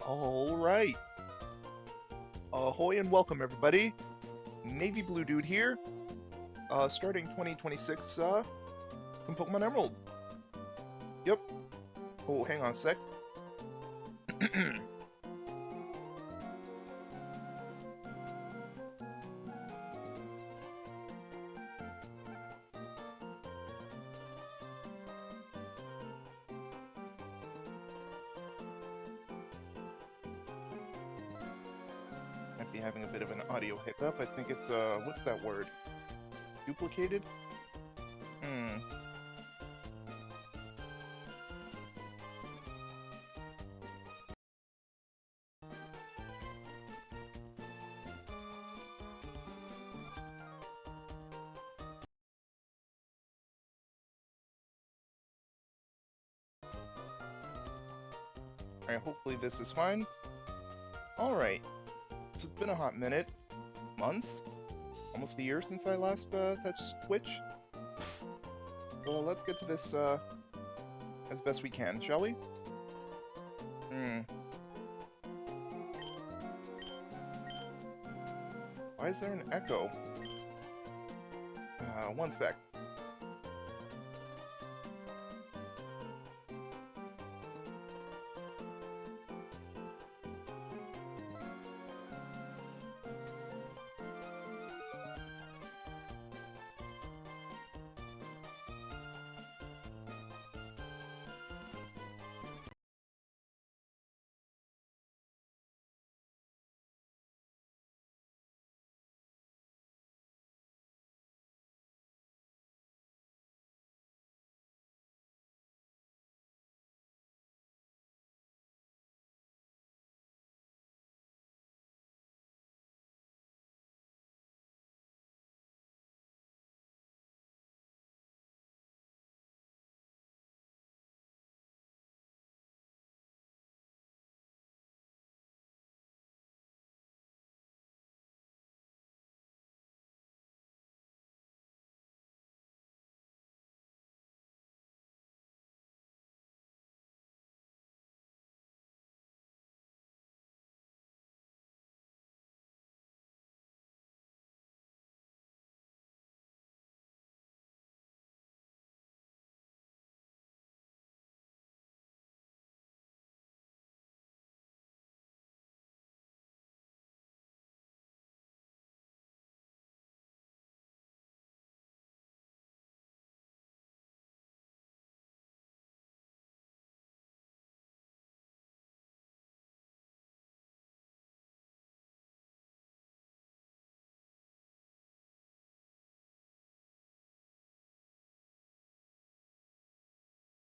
All right. Ahoy and welcome, everybody. Navy Blue Dude here. Starting 2026 in Pokemon Emerald. Yep. Oh, hang on a sec. Might be having a bit of an audio hiccup. I think it's, what's that word? Duplicated? Hmm. Alright, hopefully this is fine. Alright. So it's been a hot minute. Months? Almost a year since I last, touched Twitch. Well, let's get to this, as best we can, shall we? Hmm. Why is there an echo? One sec.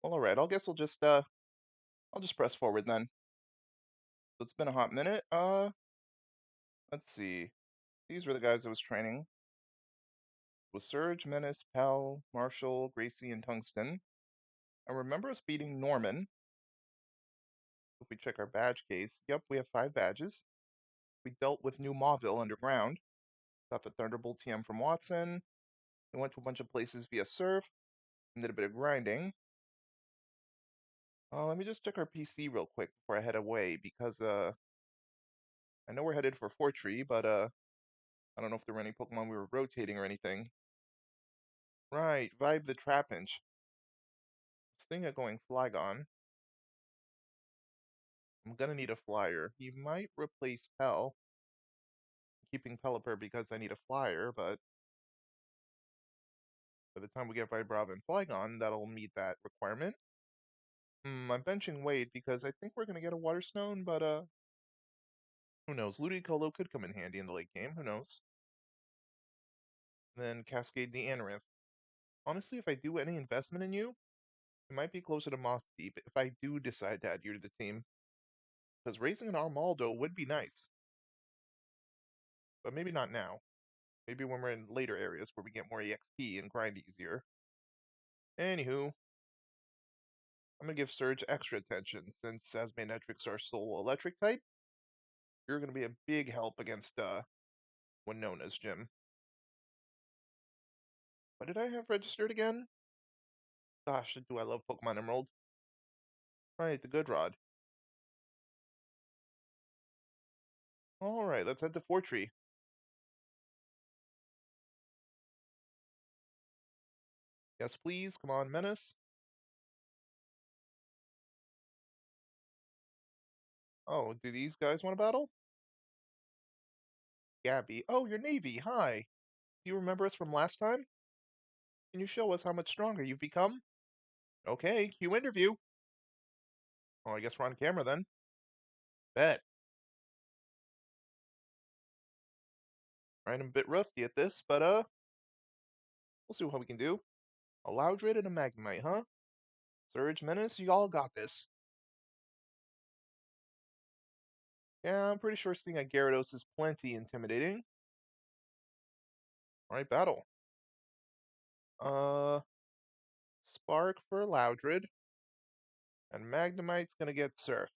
Well, alright, I'll just press forward then. So it's been a hot minute. Let's see. These were the guys I was training. With Surge, Menace, Pal, Marshall, Gracie, and Tungsten. I remember us beating Norman. If we check our badge case, yep, we have 5 badges. We dealt with New Mauville underground. Got the Thunderbolt TM from Watson. We went to a bunch of places via Surf. And did a bit of grinding. Let me just check our PC real quick before I head away, because I know we're headed for Fortree, but I don't know if there were any Pokemon we were rotating or anything. Right, Vibe the Trapinch. Was thinking of going Flygon. I'm gonna need a flyer. He might replace Pell. Keeping Pelipper because I need a flyer, but by the time we get Vibrava and Flygon, that'll meet that requirement. I'm benching Wade because I think we're gonna get a Water Stone, but who knows? Ludicolo could come in handy in the late game, who knows? Then Cascade the Anorith. Honestly, if I do any investment in you, it might be closer to Moss Deep if I do decide to add you to the team. Because raising an Armaldo would be nice, but maybe not now. Maybe when we're in later areas where we get more EXP and grind easier. Anywho, I'm gonna give Surge extra attention since as Manectrics are sole electric type. You're gonna be a big help against Winona's gym. What did I have registered again? Gosh, do I love Pokemon Emerald. Right, the Good Rod. Alright, let's head to Fortree. Yes, please. Come on, Menace. Oh, do these guys want to battle? Gabby. Oh, you're Navy. Hi. Do you remember us from last time? Can you show us how much stronger you've become? Okay, cue interview. Well, I guess we're on camera then. Bet. Right, I'm a bit rusty at this, but we'll see what we can do. A Loudred and a Magnemite, huh? Surge, Menace, you all got this. Yeah, I'm pretty sure seeing a Gyarados is plenty intimidating. Alright, battle. Uh, Spark for Loudred, and Magnemite's gonna get Surf.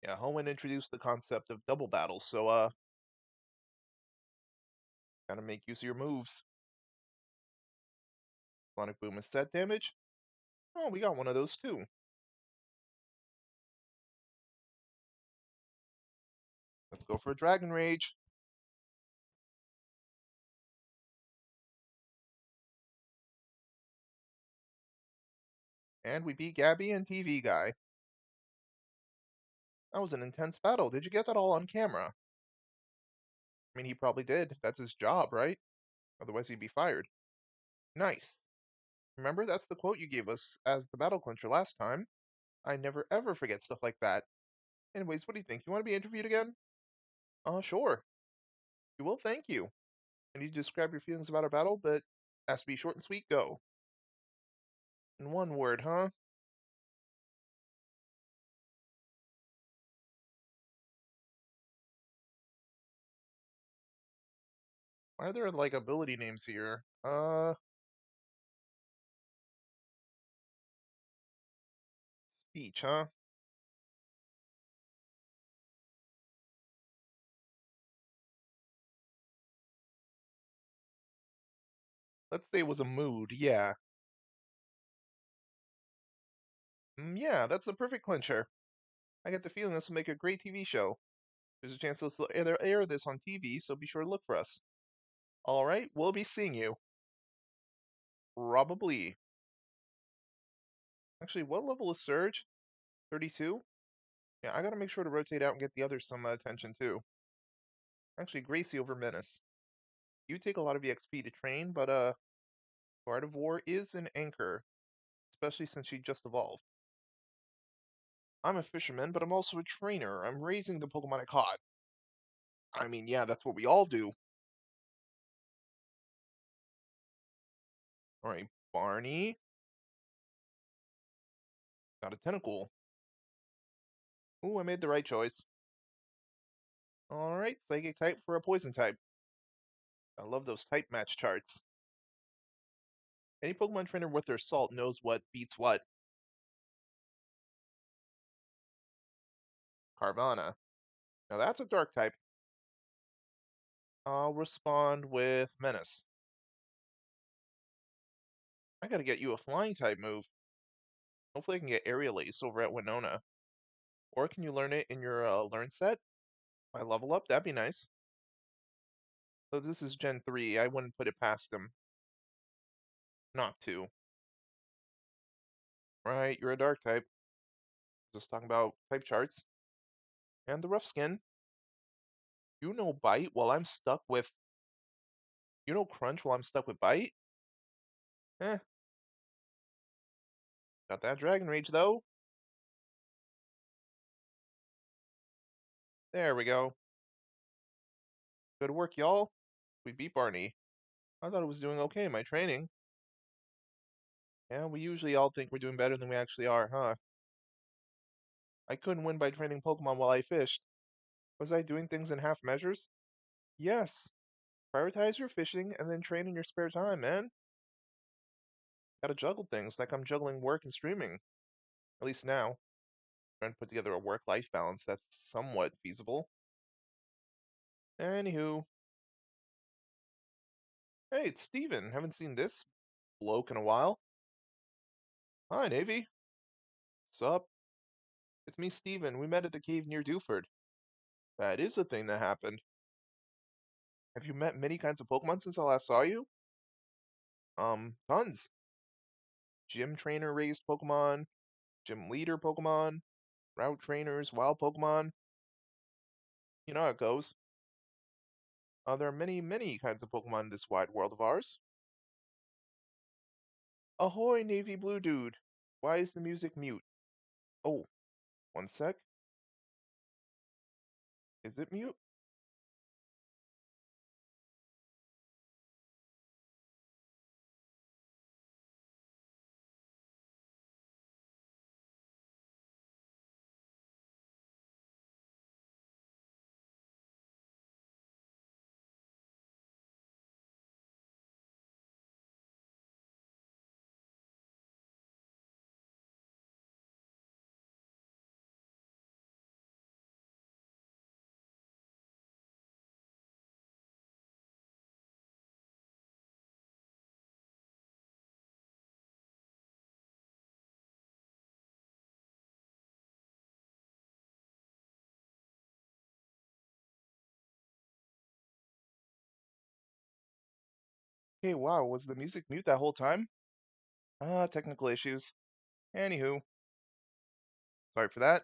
Yeah, Hoenn introduced the concept of double battles, so gotta make use of your moves. Sonic Boom is set damage. Oh, we got one of those too. Let's go for a Dragon Rage. And we beat Gabby and TV Guy. That was an intense battle. Did you get that all on camera? I mean, he probably did. That's his job, right? Otherwise, he'd be fired. Nice. Remember, that's the quote you gave us as the battle clincher last time. I never ever forget stuff like that. Anyways, what do you think? You want to be interviewed again? Sure. You will, thank you. And you describe your feelings about our battle, but has to be short and sweet. Go. In one word, huh? Why are there like ability names here? Speech, huh? Let's say it was a mood, yeah. Yeah, that's the perfect clincher. I get the feeling this will make a great TV show. There's a chance they'll either air this on TV, so be sure to look for us. Alright, we'll be seeing you. Probably. Actually, what level is Surge? 32? Yeah, I gotta make sure to rotate out and get the others some attention too. Actually, Gracie over Menace. You take a lot of EXP to train, but Guard of War is an anchor, especially since she just evolved. I'm a fisherman, but I'm also a trainer. I'm raising the Pokemon I caught. I mean, yeah, that's what we all do. Alright, Barney. Got a Tentacool. Ooh, I made the right choice. Alright, Psychic type for a Poison type. I love those type match charts. Any Pokemon trainer worth their salt knows what beats what. Carvana. Now that's a Dark type. I'll respond with Menace. I gotta get you a Flying type move. Hopefully I can get Aerial Ace over at Winona. Or can you learn it in your Learn set? I level up, that'd be nice. So this is Gen 3, I wouldn't put it past him. Not to. Right, you're a Dark type. Just talking about type charts. And the Rough Skin. You know Bite while I'm stuck with... You know Crunch while I'm stuck with Bite? Eh, got that Dragon Rage though. There we go. Good work, y'all. We beat Barney. I thought it was doing okay in my training. Yeah, we usually all think we're doing better than we actually are, huh? I couldn't win by training Pokemon while I fished. Was I doing things in half measures? Yes. Prioritize your fishing and then train in your spare time, man. Gotta juggle things like I'm juggling work and streaming. At least now. Trying to put together a work-life balance that's somewhat feasible. Anywho. Hey, it's Steven. Haven't seen this Bloke in a while. Hi, Navy. Sup? It's me, Steven. We met at the cave near Dewford. That is a thing that happened. Have you met many kinds of Pokemon since I last saw you? Tons. Gym trainer raised Pokemon, gym leader Pokemon, route trainers, wild Pokemon. You know how it goes. There are many, many kinds of Pokemon in this wide world of ours. Ahoy, navy blue dude. Why is the music mute? Oh, one sec. Is it mute? Hey, wow, was the music mute that whole time? Technical issues. Anywho, sorry for that.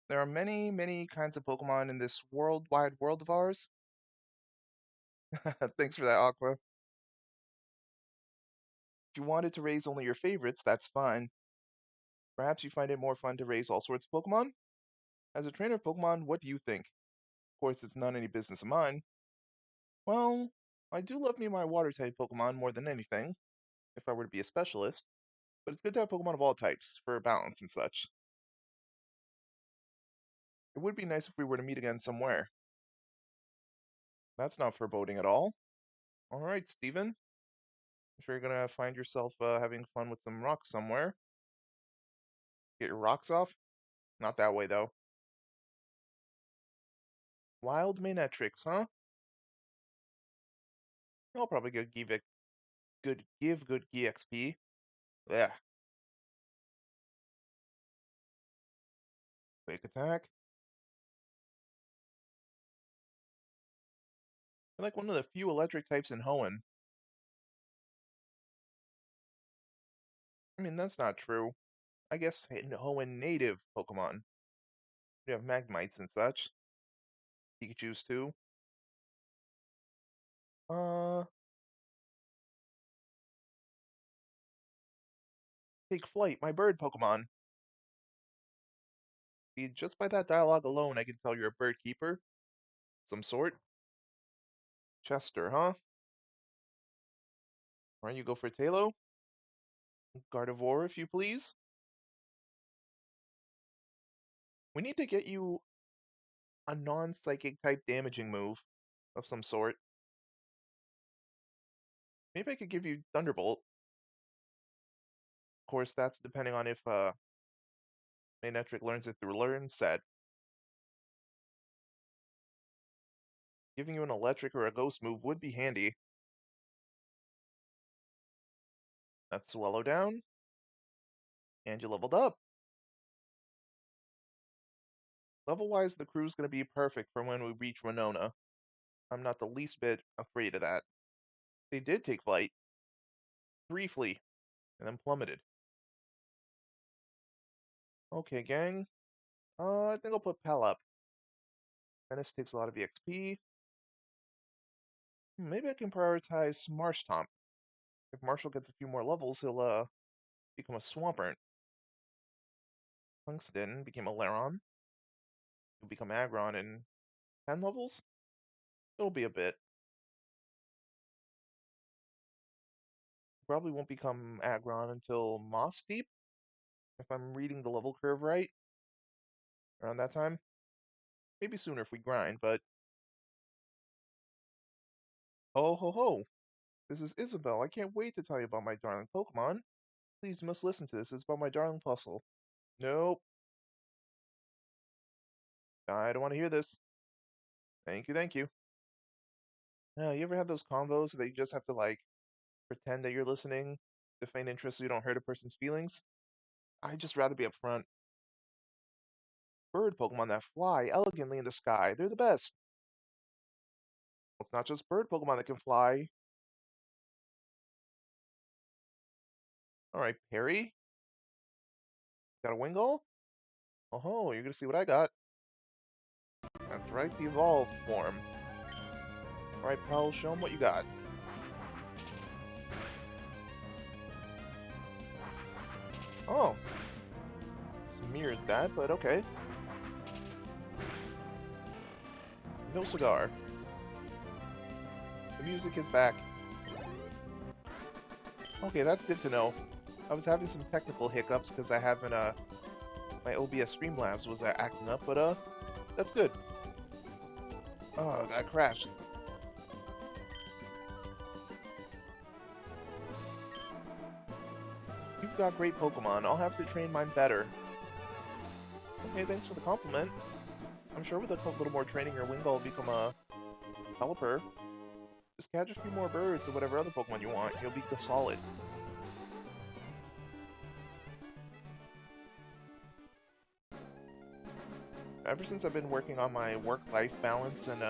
There are many, many kinds of Pokemon in this worldwide world of ours. Thanks for that, Aqua. If you wanted to raise only your favorites, that's fine. Perhaps you find it more fun to raise all sorts of Pokemon? As a trainer of Pokemon, what do you think? Of course, it's not any business of mine. Well, I do love me my water type Pokemon more than anything, if I were to be a specialist, but it's good to have Pokemon of all types for balance and such. It would be nice if we were to meet again somewhere. That's not foreboding at all. Alright, Steven. I'm sure you're gonna find yourself having fun with some rocks somewhere. Get your rocks off? Not that way, though. Wild Manetrix, huh? I'll probably give good EXP. Yeah, quick attack. I like one of the few electric types in Hoenn. I mean, that's not true. I guess in Hoenn native Pokemon. You have Magmites and such. Pikachu's too. Uh, Take flight, my bird Pokemon. See, just by that dialogue alone, I can tell you're a bird keeper. Some sort. Chester, huh? Why don't you go for Talo? Gardevoir, if you please. We need to get you a non-psychic type damaging move of some sort. Maybe I could give you Thunderbolt. Of course, that's depending on if Manectric learns it through Learn Set. Giving you an electric or a ghost move would be handy. That's Swallow down, and you leveled up. Level-wise, the crew's gonna be perfect for when we reach Winona. I'm not the least bit afraid of that. They did take flight, briefly, and then plummeted. Okay, gang. I think I'll put Pal up. Venice takes a lot of EXP. Maybe I can prioritize Marshtomp. If Marshall gets a few more levels, he'll become a Swampert. Tungsten became a Laron. He'll become Aggron in 10 levels? It'll be a bit. Probably won't become Aggron until Moss Deep, if I'm reading the level curve right. Around that time. Maybe sooner if we grind, but... Ho ho ho! This is Isabel. I can't wait to tell you about my darling Pokemon. Please, you must listen to this. It's about my darling Puzzle. Nope. I don't want to hear this. Thank you, thank you. You ever have those combos that you just have to, like, pretend that you're listening to feign interest so you don't hurt a person's feelings. I'd just rather be upfront. Bird Pokemon that fly elegantly in the sky, they're the best. It's not just bird Pokemon that can fly. Alright, Perry, got a Wingull? Oh, you're gonna see what I got. That's right, the evolved form. Alright, pal, show him what you got. Oh, just mirrored that, but okay. No cigar. The music is back. Okay, that's good to know. I was having some technical hiccups because I haven't, my OBS Streamlabs was acting up, but, that's good. Oh, I crashed. You've got great Pokemon. I'll have to train mine better. Okay, thanks for the compliment. I'm sure with a little more training, your Wingull will become a developer. Just catch a few more birds or whatever other Pokemon you want. You'll be solid. Ever since I've been working on my work-life balance and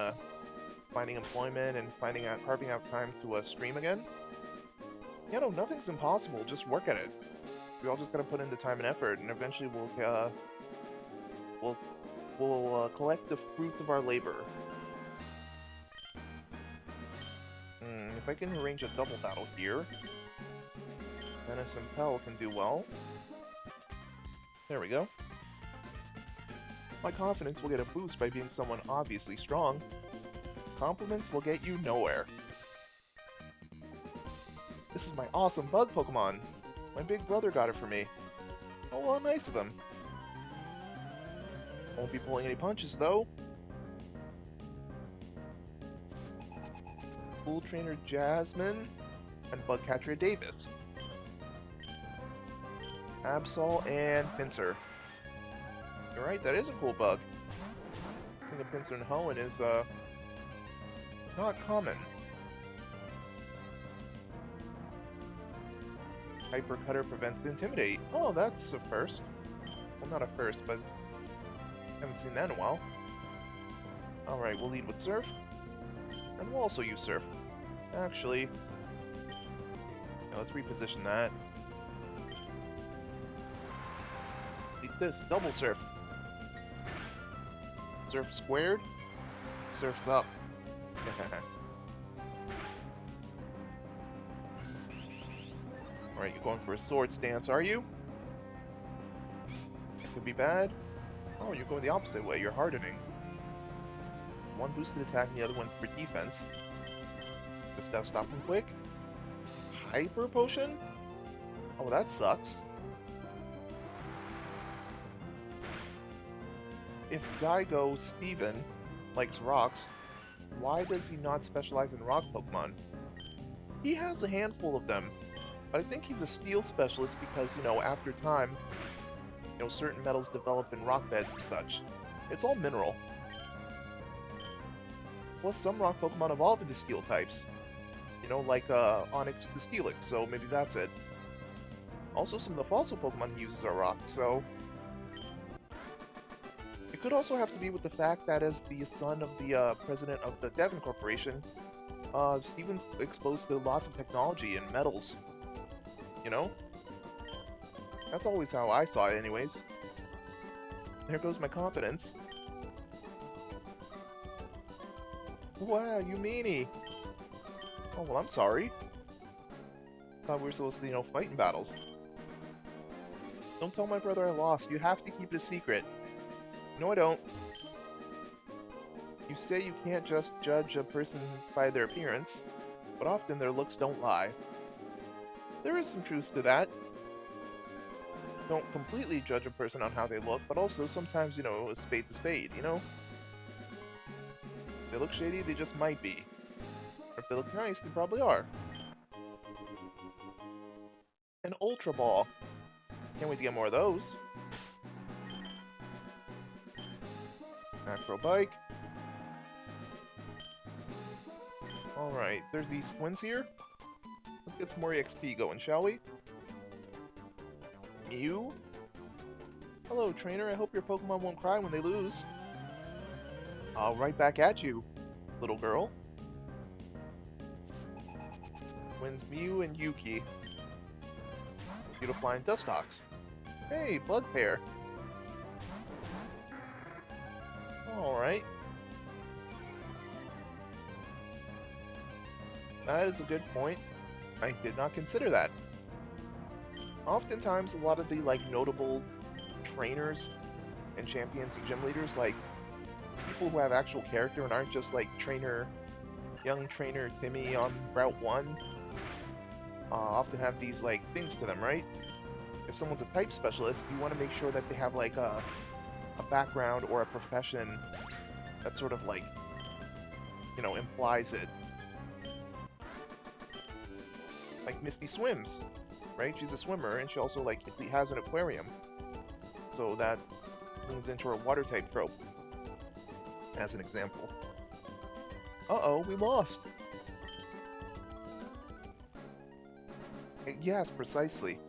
finding employment and carving out time to stream again, you know, nothing's impossible. Just work at it. We all just gotta put in the time and effort, and eventually we'll collect the fruits of our labor. If I can arrange a double battle here, Menace and Pell can do well. There we go. My confidence will get a boost by being someone obviously strong. Compliments will get you nowhere. This is my awesome bug Pokemon. My big brother got it for me. Oh, well, nice of him. Won't be pulling any punches, though. Pool Trainer Jasmine and Bug Catcher Davis. Absol and Pinsir. You're right, that is a cool bug. I think a Pinsir and Hoenn is, not common. Hyper Cutter prevents the Intimidate. Oh, that's a first. Well, not a first, but haven't seen that in a while. Alright, we'll lead with Surf. And we'll also use Surf. Actually, yeah, let's reposition that. Take this, double Surf. Surf squared, Surf up. Alright, you're going for a sword stance, are you? Could be bad. Oh, you're going the opposite way, you're hardening. One boosted attack and the other one for defense. Just gotta stop him quick. Hyper Potion? Oh, that sucks. If Daigo Steven likes rocks, why does he not specialize in rock Pokemon? He has a handful of them, but I think he's a steel specialist because, you know, after time, you know, certain metals develop in rock beds and such. It's all mineral. Plus, some rock Pokemon evolve into steel types. You know, like Onix the Steelix, so maybe that's it. Also, some of the fossil Pokemon he uses are rock, so... It could also have to be with the fact that as the son of the president of the Devon Corporation, Steven's exposed to lots of technology and metals. You know? That's always how I saw it anyways. There goes my confidence. Wow, you meanie! Oh, well, I'm sorry. Thought we were supposed to, you know, fight in battles. Don't tell my brother I lost. You have to keep it a secret. No, I don't. You say you can't just judge a person by their appearance, but often their looks don't lie. There is some truth to that. Don't completely judge a person on how they look, but also sometimes, you know, a spade to spade, you know? If they look shady, they just might be. Or if they look nice, they probably are. An Ultra Ball. Can't wait to get more of those. Acro Bike. Alright, there's these twins here. Get some more EXP going, shall we? Mew? Hello, trainer. I hope your Pokemon won't cry when they lose. I'll right back at you, little girl. Wins Mew and Yuki. Beautifly and Dustox. Hey, Bugpair. Alright. That is a good point. I did not consider that. Oftentimes, a lot of the, notable trainers and champions and gym leaders, people who have actual character and aren't just, young trainer Timmy on Route 1, often have these, things to them, right? If someone's a type specialist, you want to make sure that they have, a background or a profession that sort of, implies it. Like Misty swims, right? She's a swimmer, and she also, has an aquarium. So that leans into her water type trope, as an example. Uh-oh, we lost! Yes, precisely.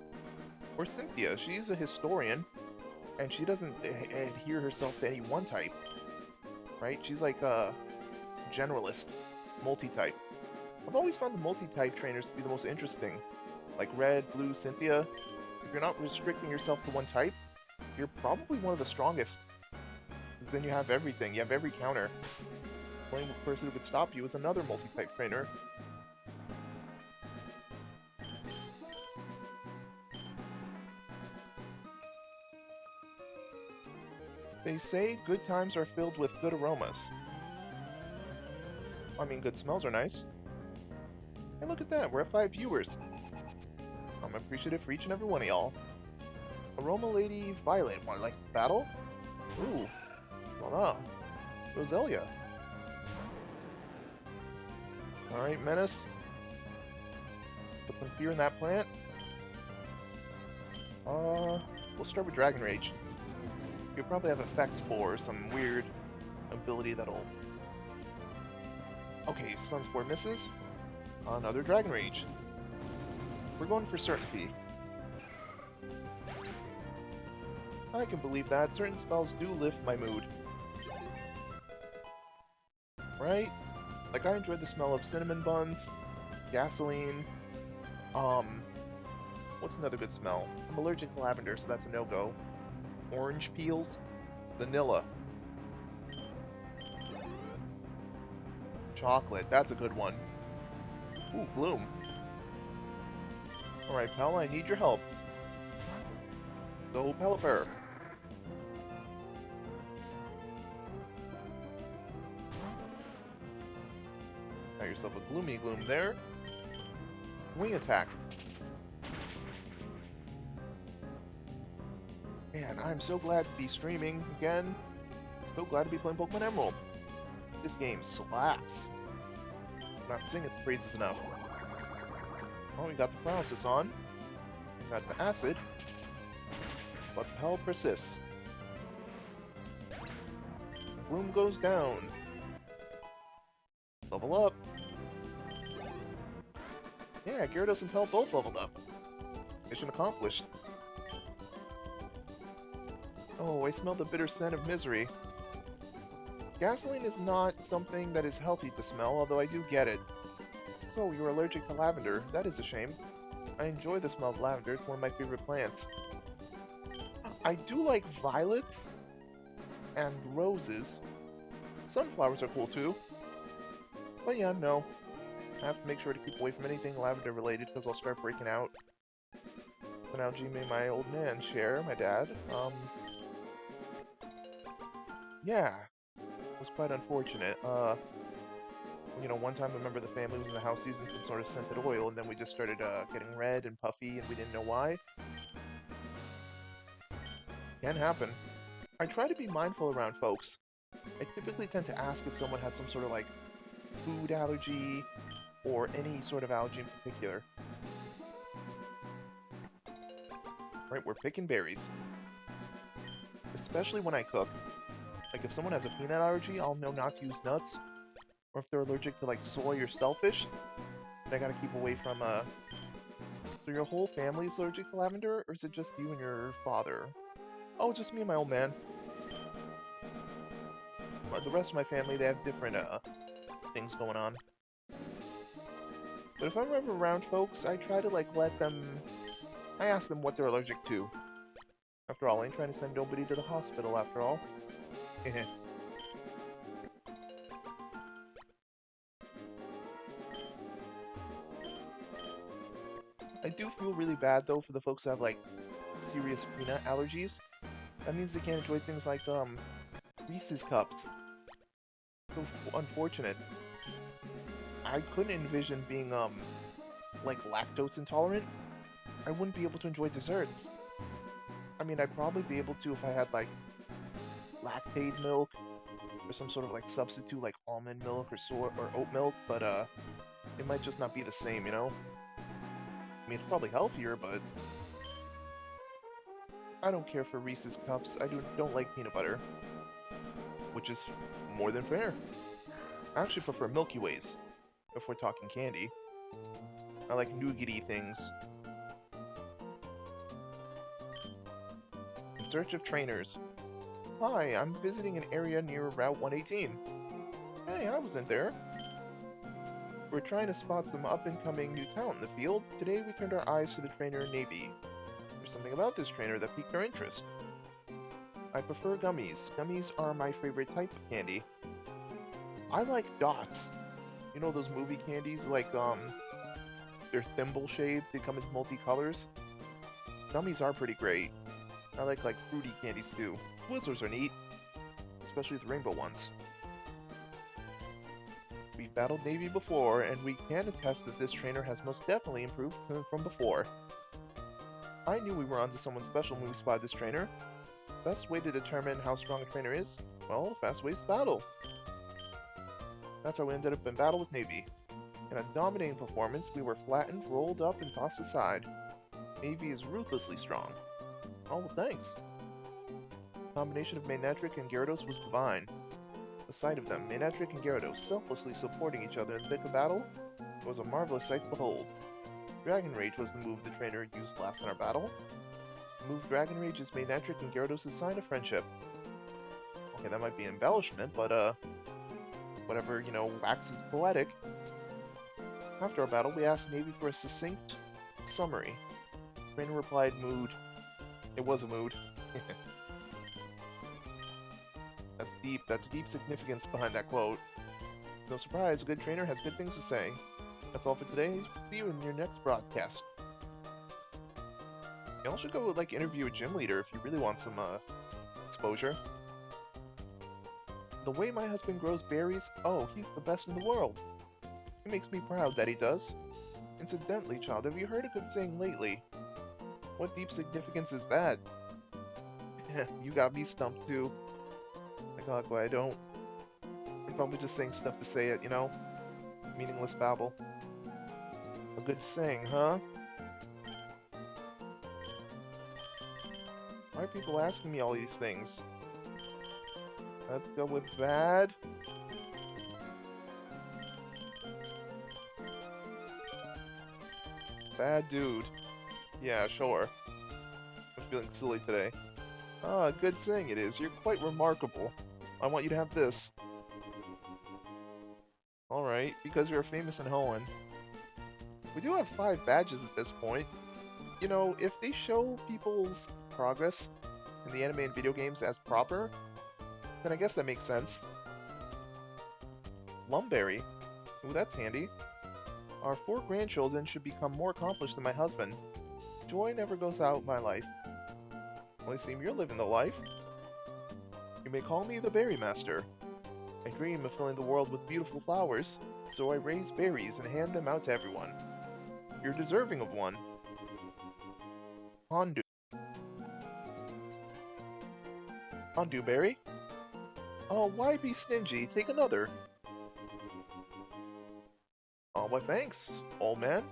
Or Cynthia, she's a historian, and she doesn't adhere herself to any one type, right? She's like a generalist, multi-type. I've always found the multi-type trainers to be the most interesting. Like Red, Blue, Cynthia. If you're not restricting yourself to one type, you're probably one of the strongest. Because then you have everything, you have every counter. The only person who could stop you is another multi-type trainer. They say good times are filled with good aromas. I mean, good smells are nice. Hey, look at that, we're at 5 viewers. I'm appreciative for each and every one of y'all. Aroma Lady Violet, want to like the battle? Ooh, voila. Roselia. Alright, Menace. Put some fear in that plant. We'll start with Dragon Rage. You'll probably have effects for some weird ability that'll... Okay, Sunspore misses. Another Dragon Rage. We're going for certainty. I can believe that. Certain spells do lift my mood. Right? Like, I enjoyed the smell of cinnamon buns, gasoline, what's another good smell? I'm allergic to lavender, so that's a no-go. Orange peels, vanilla. Chocolate, that's a good one. Ooh, Bloom. Alright, pal, I need your help. Go, Pelipper. Got yourself a Gloomy Gloom there. Wing attack. Man, I'm so glad to be streaming again. So glad to be playing Pokemon Emerald. This game slaps. I'm not singing its praises enough. Oh, we got the paralysis on. We got the acid. But the hell persists. Bloom goes down. Level up. Yeah, Gyarados and Pell both leveled up. Mission accomplished. Oh, I smell the bitter scent of misery. Gasoline is not something that is healthy to smell, although I do get it. So, you're allergic to lavender. That is a shame. I enjoy the smell of lavender. It's one of my favorite plants. I do like violets and roses. Sunflowers are cool too. But yeah, no. I have to make sure to keep away from anything lavender related because I'll start breaking out. So now Jimmy, my old man, share, my dad. Yeah. It was quite unfortunate. You know, one time a member of the family was in the house using some sort of scented oil, and then we just started getting red and puffy, and we didn't know why. Can happen. I try to be mindful around folks. I typically tend to ask if someone has some sort of, like, food allergy, or any sort of allergy in particular. Right, we're picking berries. Especially when I cook. Like, if someone has a peanut allergy, I'll know not to use nuts. Or if they're allergic to, like, soy or shellfish, then I gotta keep away from, So your whole family is allergic to lavender, or is it just you and your father? Oh, just me and my old man. The rest of my family, they have different things going on. But if I'm ever around folks, I try to like let them. I ask them what they're allergic to. After all, I ain't trying to send nobody to the hospital. After all. I do feel really bad though for the folks that have like serious peanut allergies. That means they can't enjoy things like Reese's cups. So unfortunate. I couldn't envision being like lactose intolerant. I wouldn't be able to enjoy desserts. I mean, I'd probably be able to if I had like lactate milk or some sort of like substitute like almond milk or oat milk, but it might just not be the same, you know? I mean, it's probably healthier, but I don't care for Reese's cups. I don't like peanut butter, which is more than fair. I actually prefer Milky Ways if we're talking candy. I like nougaty things. In search of trainers. Hi, I'm visiting an area near Route 118. Hey, I wasn't there. We're trying to spot some up-and-coming new talent in the field. Today we turned our eyes to the trainer Navy. There's something about this trainer that piqued our interest. I prefer gummies. Gummies are my favorite type of candy. I like dots. You know those movie candies, like, they're thimble-shaped, they come in multicolors? Gummies are pretty great. I like fruity candies too. Twizzlers are neat, especially the rainbow ones. We've battled Navy before, and we can attest that this trainer has most definitely improved from before. I knew we were onto someone special when we spotted this trainer. Best way to determine how strong a trainer is? Well, fast ways to battle. That's how we ended up in battle with Navy. In a dominating performance, we were flattened, rolled up, and tossed aside. Navy is ruthlessly strong. Oh, well, thanks. The combination of Maynardric and Gyarados was divine. The sight of them, Maynardric and Gyarados, selflessly supporting each other in the thick of battle, was a marvelous sight to behold. Dragon Rage was the move the trainer used last in our battle. The move Dragon Rage is Maynardric and Gyarados' sign of friendship. Okay, that might be an embellishment, but whatever, you know, waxes poetic. After our battle, we asked Navy for a succinct summary. The trainer replied, mood. It was a mood. That's deep significance behind that quote. It's no surprise, a good trainer has good things to say. That's all for today. See you in your next broadcast. You all should go, like, interview a gym leader if you really want some, exposure. The way my husband grows berries, oh, he's the best in the world. It makes me proud that he does. Incidentally, child, have you heard a good saying lately? What deep significance is that? You got me stumped too. Like, why I don't. I'm probably just saying stuff to say it, you know? Meaningless babble. A good saying, huh? Why are people asking me all these things? Let's go with bad. Bad dude. Yeah, sure. I'm feeling silly today. Ah, good saying it is. You're quite remarkable. I want you to have this. Alright, because you're famous in Hoenn. We do have 5 badges at this point. You know, if they show people's progress in the anime and video games as proper, then I guess that makes sense. Lumberry. Ooh, that's handy. Our 4 grandchildren should become more accomplished than my husband. Joy never goes out my life. Well, I seem you're living the life. You may call me the Berry Master. I dream of filling the world with beautiful flowers, so I raise berries and hand them out to everyone. You're deserving of one. Hondu. Hondu berry? Oh, why be stingy? Take another. Oh, why thanks, old man.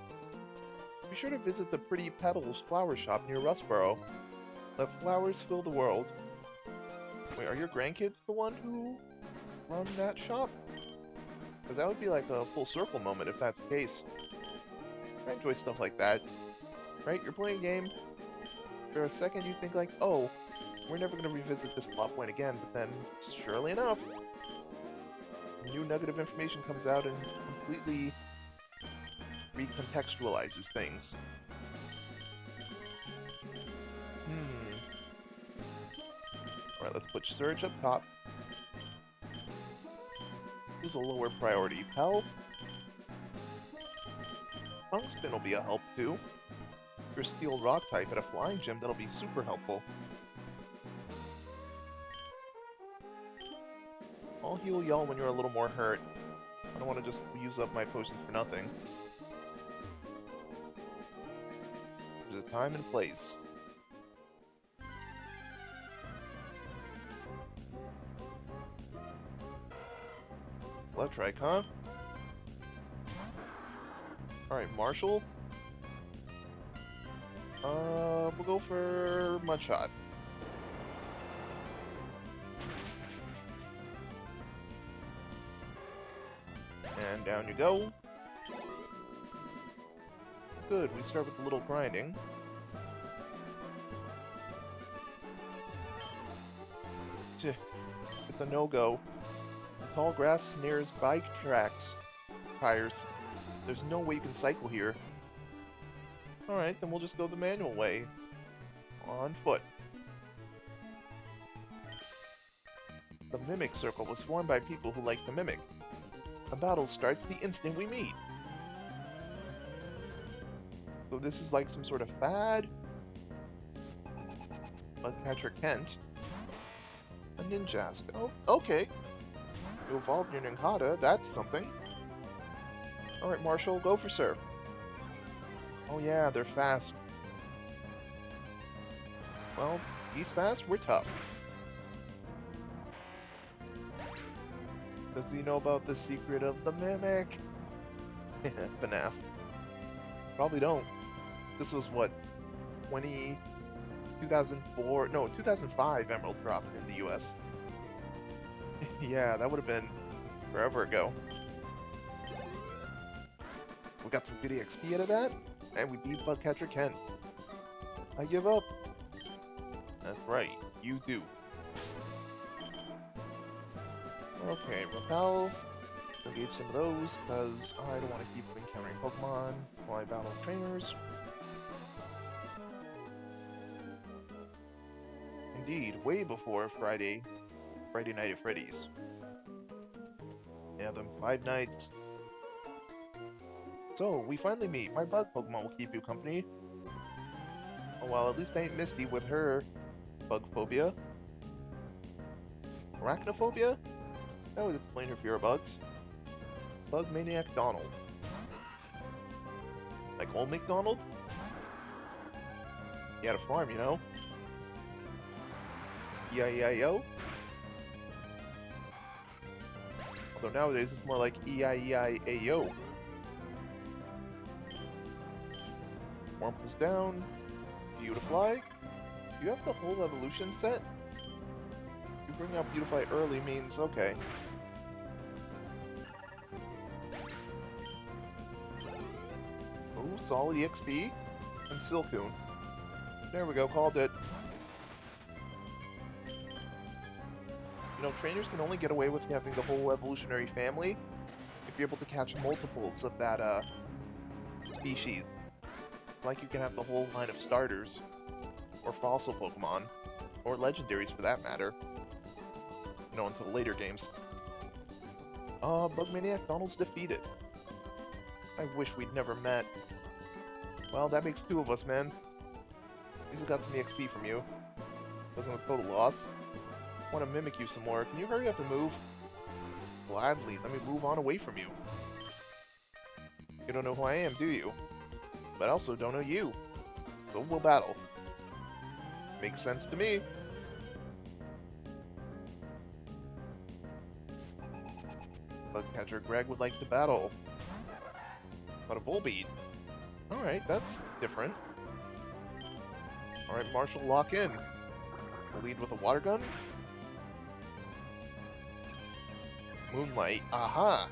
Be sure to visit the Pretty Petals flower shop near Rustboro. Let flowers fill the world. Wait, are your grandkids the one who run that shop? Because that would be like a full circle moment if that's the case. I enjoy stuff like that. right? You're playing a game. For a second, you think like, oh, we're never going to revisit this plot point again, but then, surely enough, new nugget of information comes out and completely recontextualizes things. Alright, let's put Surge up top. Who's a lower priority? Pell? Tungsten will be a help too. If you're Steel Rock type at a flying gym, that'll be super helpful. I'll heal y'all when you're a little more hurt. I don't want to just use up my potions for nothing. There's a time and place. Electrike, huh? Alright, Marshall. We'll go for Mudshot. And down you go. Good, we start with a little grinding. It's a no-go. The tall grass snares bike tires. There's no way you can cycle here. Alright, then we'll just go the manual way. On foot. The Mimic Circle was formed by people who like the Mimic. A battle starts the instant we meet. So this is like some sort of fad? Bugcatcher Kent. A Ninjask. Oh, okay. You evolved your Ninkata, that's something. Alright, Marshall, go for serve. Oh yeah, they're fast. Well, he's fast, we're tough. Does he know about the secret of the Mimic? FNAF. Probably don't. This was what, 2004? No, 2005 Emerald drop in the US. Yeah, that would have been forever ago. We got some good EXP out of that, and we beat Bugcatcher Kent. I give up. That's right, you do. Okay, Repel. Engage some of those, because I don't want to keep encountering Pokemon while I battle trainers. Indeed, way before Friday Night at Freddy's. Yeah, them 5 nights. So, we finally meet. My bug Pokemon will keep you company. Oh well, at least I ain't Misty with her bug phobia. Arachnophobia? That would explain her fear of bugs. Bug Maniac Donald. Like old McDonald? He had a farm, you know? E-I-E-I-O? Although nowadays it's more like E-I-E-I-A-O. Wurmple's down. Beautifly. You have the whole evolution set? You bring out Beautifly early means okay. Ooh, solid EXP. And Silcoon. There we go, called it. You know, trainers can only get away with having the whole evolutionary family if you're able to catch multiples of that, species. Like you can have the whole line of starters, or fossil Pokemon, or legendaries for that matter. You know, until later games. Bugmaniac Donald's defeated. I wish we'd never met. Well, that makes 2 of us, man. At least I got some EXP from you. Wasn't a total loss. I want to mimic you some more. Can you hurry up and move? Gladly, let me move on away from you. You don't know who I am, do you? But I also don't know you. So we'll battle. Makes sense to me. Bugcatcher Greg would like to battle. But a Volbeat. Alright, that's different. Alright, Marshall, lock in. We'll lead with a water gun. Moonlight. Aha!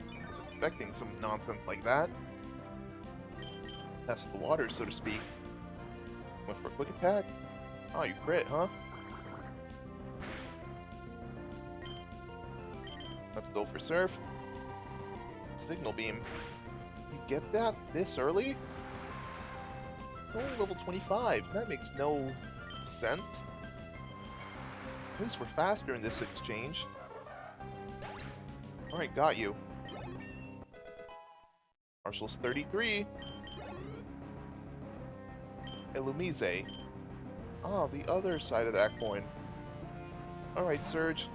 I was expecting some nonsense like that. test the water, so to speak. Went for a quick attack. Oh, you crit, huh? Let's go for Surf. Signal Beam. You get that this early? Only level 25. That makes no sense. At least we're faster in this exchange. Alright, got you. Marshall's 33. Illumise. Ah, the other side of that coin. Alright, Surge.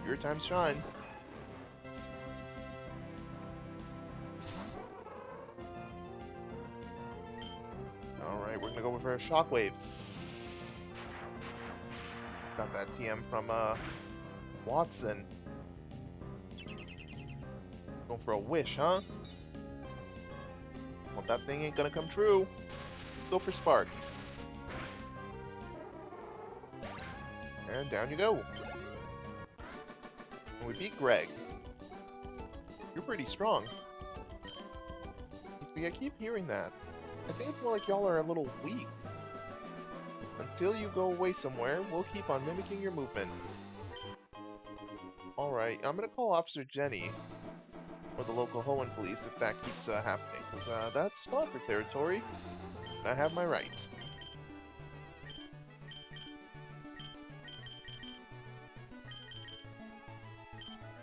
Your time to shine. Alright, we're gonna go for a Shockwave. Got that TM from, Watson. Going for a Wish, huh? Well, that thing ain't gonna come true. Go for Spark. And down you go. And we beat Greg. You're pretty strong. See, I keep hearing that. I think it's more like y'all are a little weak. Until you go away somewhere, we'll keep on mimicking your movement. Alright, I'm gonna call Officer Jenny, or the local Hoenn police, if that keeps happening, because that's stalker territory, and I have my rights.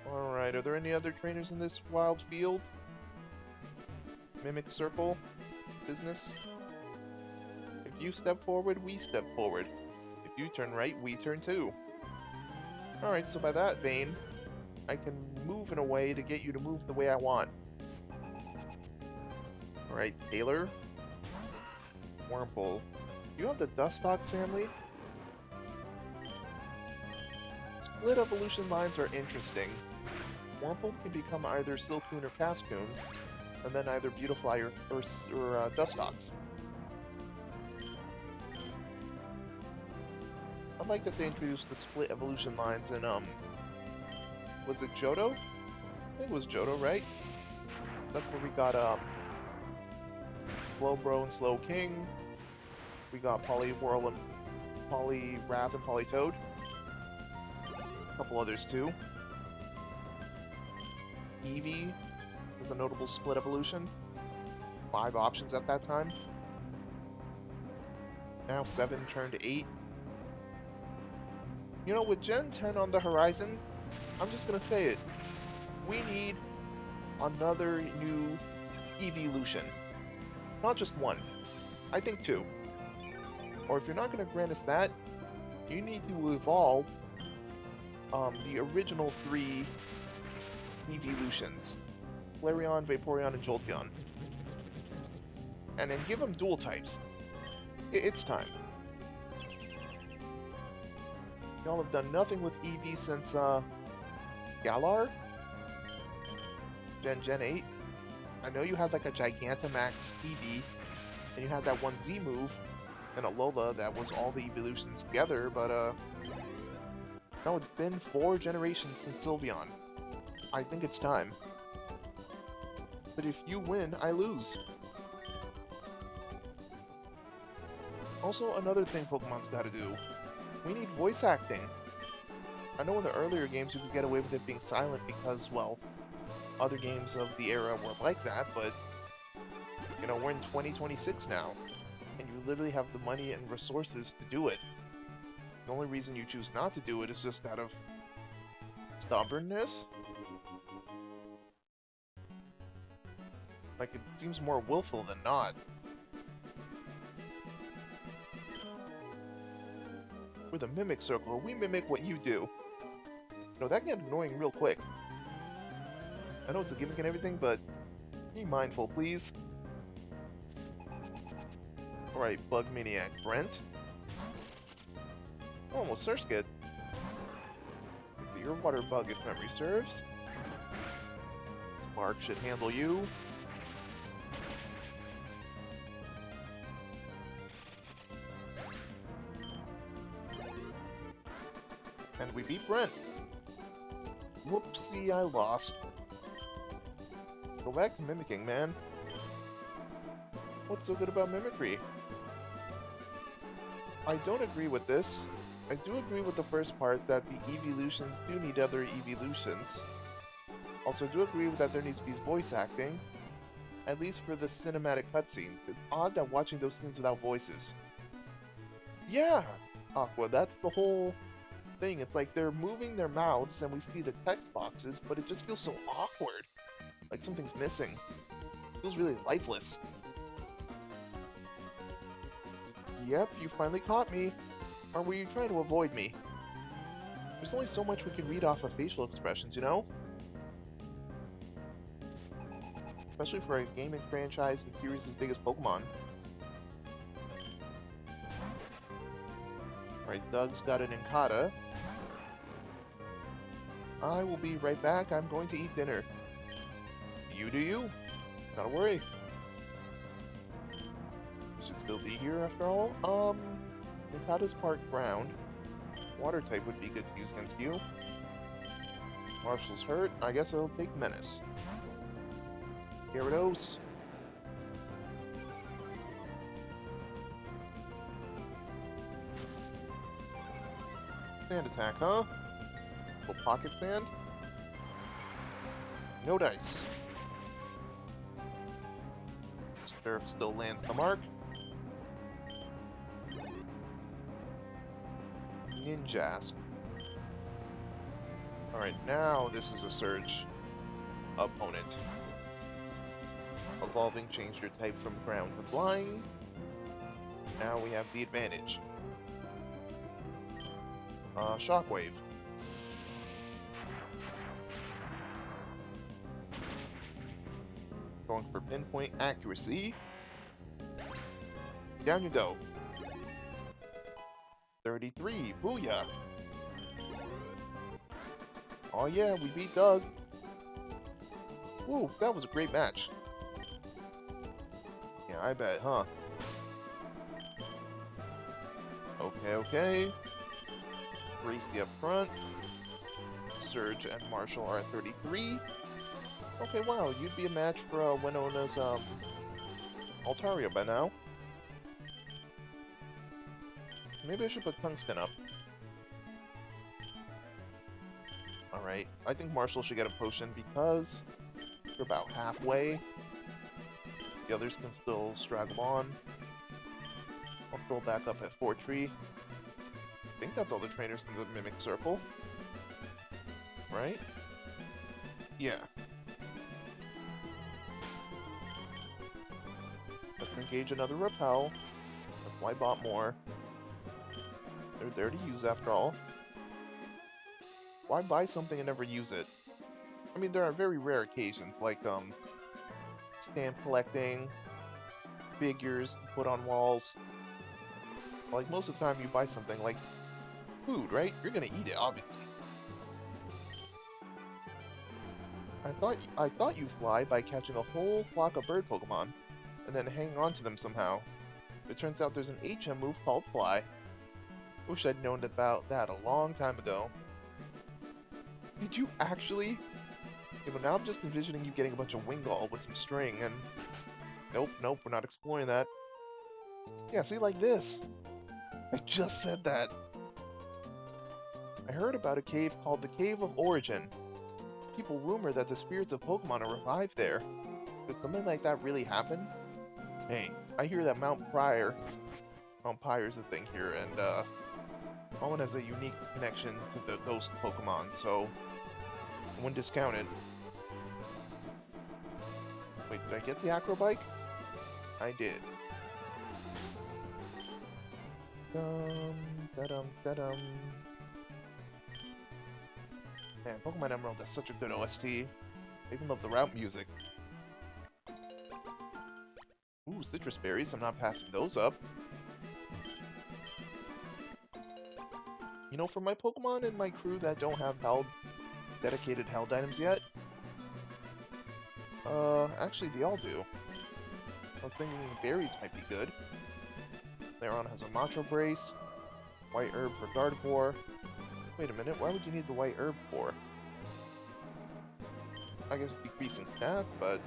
Alright, are there any other trainers in this wild field? Mimic circle? Business? If you step forward, we step forward. If you turn right, we turn too. Alright, so by that vein, I can move in a way to get you to move the way I want. Alright, Taylor. Wurmple. You have the Dustock family? Split evolution lines are interesting. Wurmple can become either Silcoon or Cascoon, and then either Beautifly or Dustocks. I like that they introduced the split evolution lines in, was it Johto? I think it was Johto, right? That's where we got, Slowbro and Slowking. We got Poliwhirl and Poliwrath and Politoed. A couple others, too. Eevee is a notable split evolution. 5 options at that time. Now 7 turned to 8. You know, with Gen 10 on the horizon, I'm just gonna say it. We need another new evolution. Not just one. I think 2. Or if you're not gonna grant us that, you need to evolve the original 3 evolutions. Flareon, Vaporeon, and Jolteon. And then give them dual types. It's time. Y'all have done nothing with Eevee since, Galar? Gen 8? I know you had like a Gigantamax Eevee, and you had that one Z move, and a Lola that was all the evolutions together, but, no, it's been 4 generations since Sylveon. I think it's time. But if you win, I lose. Also, another thing Pokemon's gotta do. We need voice acting. I know in the earlier games you could get away with it being silent because, well, other games of the era were like that, but, you know, we're in 2026 now, and you literally have the money and resources to do it. The only reason you choose not to do it is just out of stubbornness? Like, it seems more willful than not. With a Mimic Circle, we mimic what you do. You know, that can get annoying real quick. I know it's a gimmick and everything, but be mindful, please. Alright, Bug Maniac Brent. Oh, almost Surskit. So your Water Bug, if memory serves. Spark should handle you. And we beat Brent. Whoopsie, I lost. Go back to mimicking, man. What's so good about mimicry? I don't agree with this. I do agree with the first part that the evolutions do need other evolutions. Also, do agree with that there needs to be voice acting, at least for the cinematic cutscenes. It's odd that watching those scenes without voices. Yeah, Aqua, that's the whole thing. It's like they're moving their mouths and we see the text boxes, but it just feels so awkward. Like something's missing. It feels really lifeless. Yep, you finally caught me. Or were you trying to avoid me? There's only so much we can read off of facial expressions, you know? Especially for a gaming franchise and series as big as Pokemon. Alright, Doug's got an Incada. I will be right back. I'm going to eat dinner. You do you. Not to worry. Should still be here after all. Incada's part ground. Water type would be good to use against you. Marshall's hurt. I guess I'll take Menace. Gyarados. Sand attack, huh? Little pocket sand? No dice. Surf still lands the mark. Ninjask. Alright, now this is a Surge opponent. Evolving changed your type from ground to flying. Now we have the advantage. Shockwave. Going for pinpoint accuracy. Down you go. 33. Booyah. Oh yeah, we beat Doug. Woo, that was a great match. Yeah, I bet, huh? Okay. Gracie up front. Surge and Marshall are at 33. Okay, wow, you'd be a match for Winona's Altaria by now. Maybe I should put Tungsten up. Alright, I think Marshall should get a potion because we're about halfway. The others can still straggle on. I'll throw back up at Fortree. I think that's all the trainers in the Mimic Circle. Right? Yeah. Let's engage another Repel. That's why I bought more. They're there to use after all. Why buy something and never use it? I mean, there are very rare occasions, like, stamp collecting, figures to put on walls. Like, most of the time you buy something like food, right? You're gonna eat it, obviously. I thought you fly by catching a whole flock of bird Pokemon, and then hanging on to them somehow. It turns out there's an HM move called Fly. Wish I'd known about that a long time ago. Did you actually? Yeah, but now I'm just envisioning you getting a bunch of Wingull with some string, and... Nope, we're not exploring that. Yeah, see, like this. I just said that. I heard about a cave called the Cave of Origin. People rumor that the spirits of Pokemon are revived there. Could something like that really happen? Hey, I hear that Mount Pyre's a thing here, and, Owen has a unique connection to the ghost Pokemon, so I wouldn't discount it. Wait, did I get the Acro Bike? I did. Da-dum. Man, Pokemon Emerald has such a good OST. I even love the route music. Ooh, citrus berries. I'm not passing those up. You know, for my Pokemon in my crew that don't have dedicated held items yet, actually they all do. I was thinking berries might be good. Leron has a Macho Brace, White Herb for Gardevoir. Wait a minute, why would you need the White Herb for? I guess decreasing stats, but...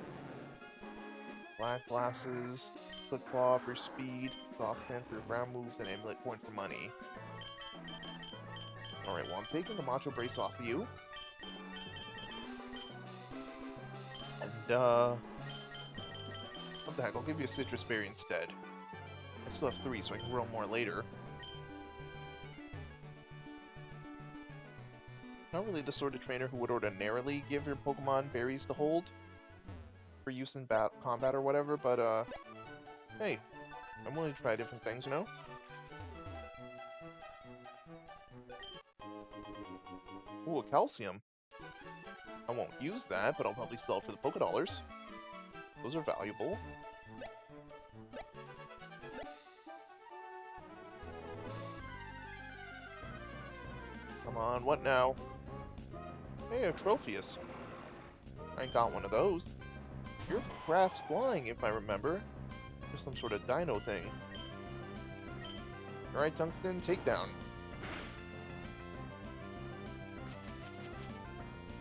Black glasses, click claw for speed, soft sand for ground moves, and amulet point for money. Alright, well I'm taking the macho brace off of you. And what the heck, I'll give you a citrus berry instead. I still have 3, so I can grow more later. Not really the sort of trainer who would ordinarily give your Pokemon berries to hold for use in combat or whatever, but hey, I'm willing to try different things, you know? Ooh, a calcium. I won't use that, but I'll probably sell it for the Pokédollars. Those are valuable. Come on, what now? Hey, a Trophius. I ain't got one of those. You're grass flying, if I remember. There's some sort of dino thing. Alright, Tungsten, takedown.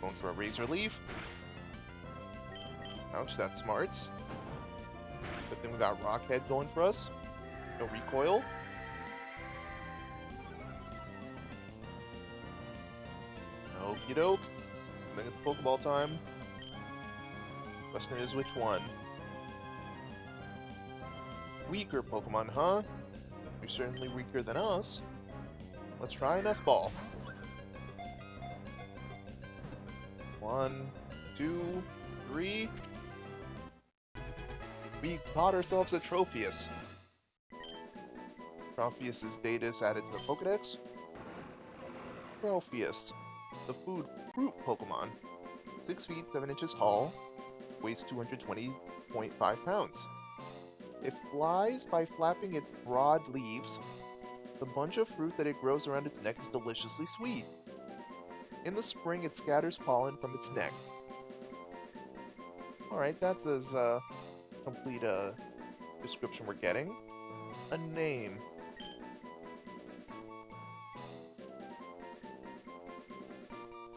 Going for a Razor Leaf. Ouch, that smarts. Good thing we got Rockhead going for us. No recoil. Okie doke. I think it's Pokeball time. Question is which one? Weaker Pokemon, huh? You're certainly weaker than us. Let's try an S-Ball. 1, 2, 3. We caught ourselves a Trophius. Trophius' data is added to the Pokedex. Trophius, the fruit Pokemon. 6 feet 7 inches tall, weighs 220.5 pounds. It flies by flapping its broad leaves. The bunch of fruit that it grows around its neck is deliciously sweet. In the spring, it scatters pollen from its neck. Alright, that's as complete a description we're getting. A name.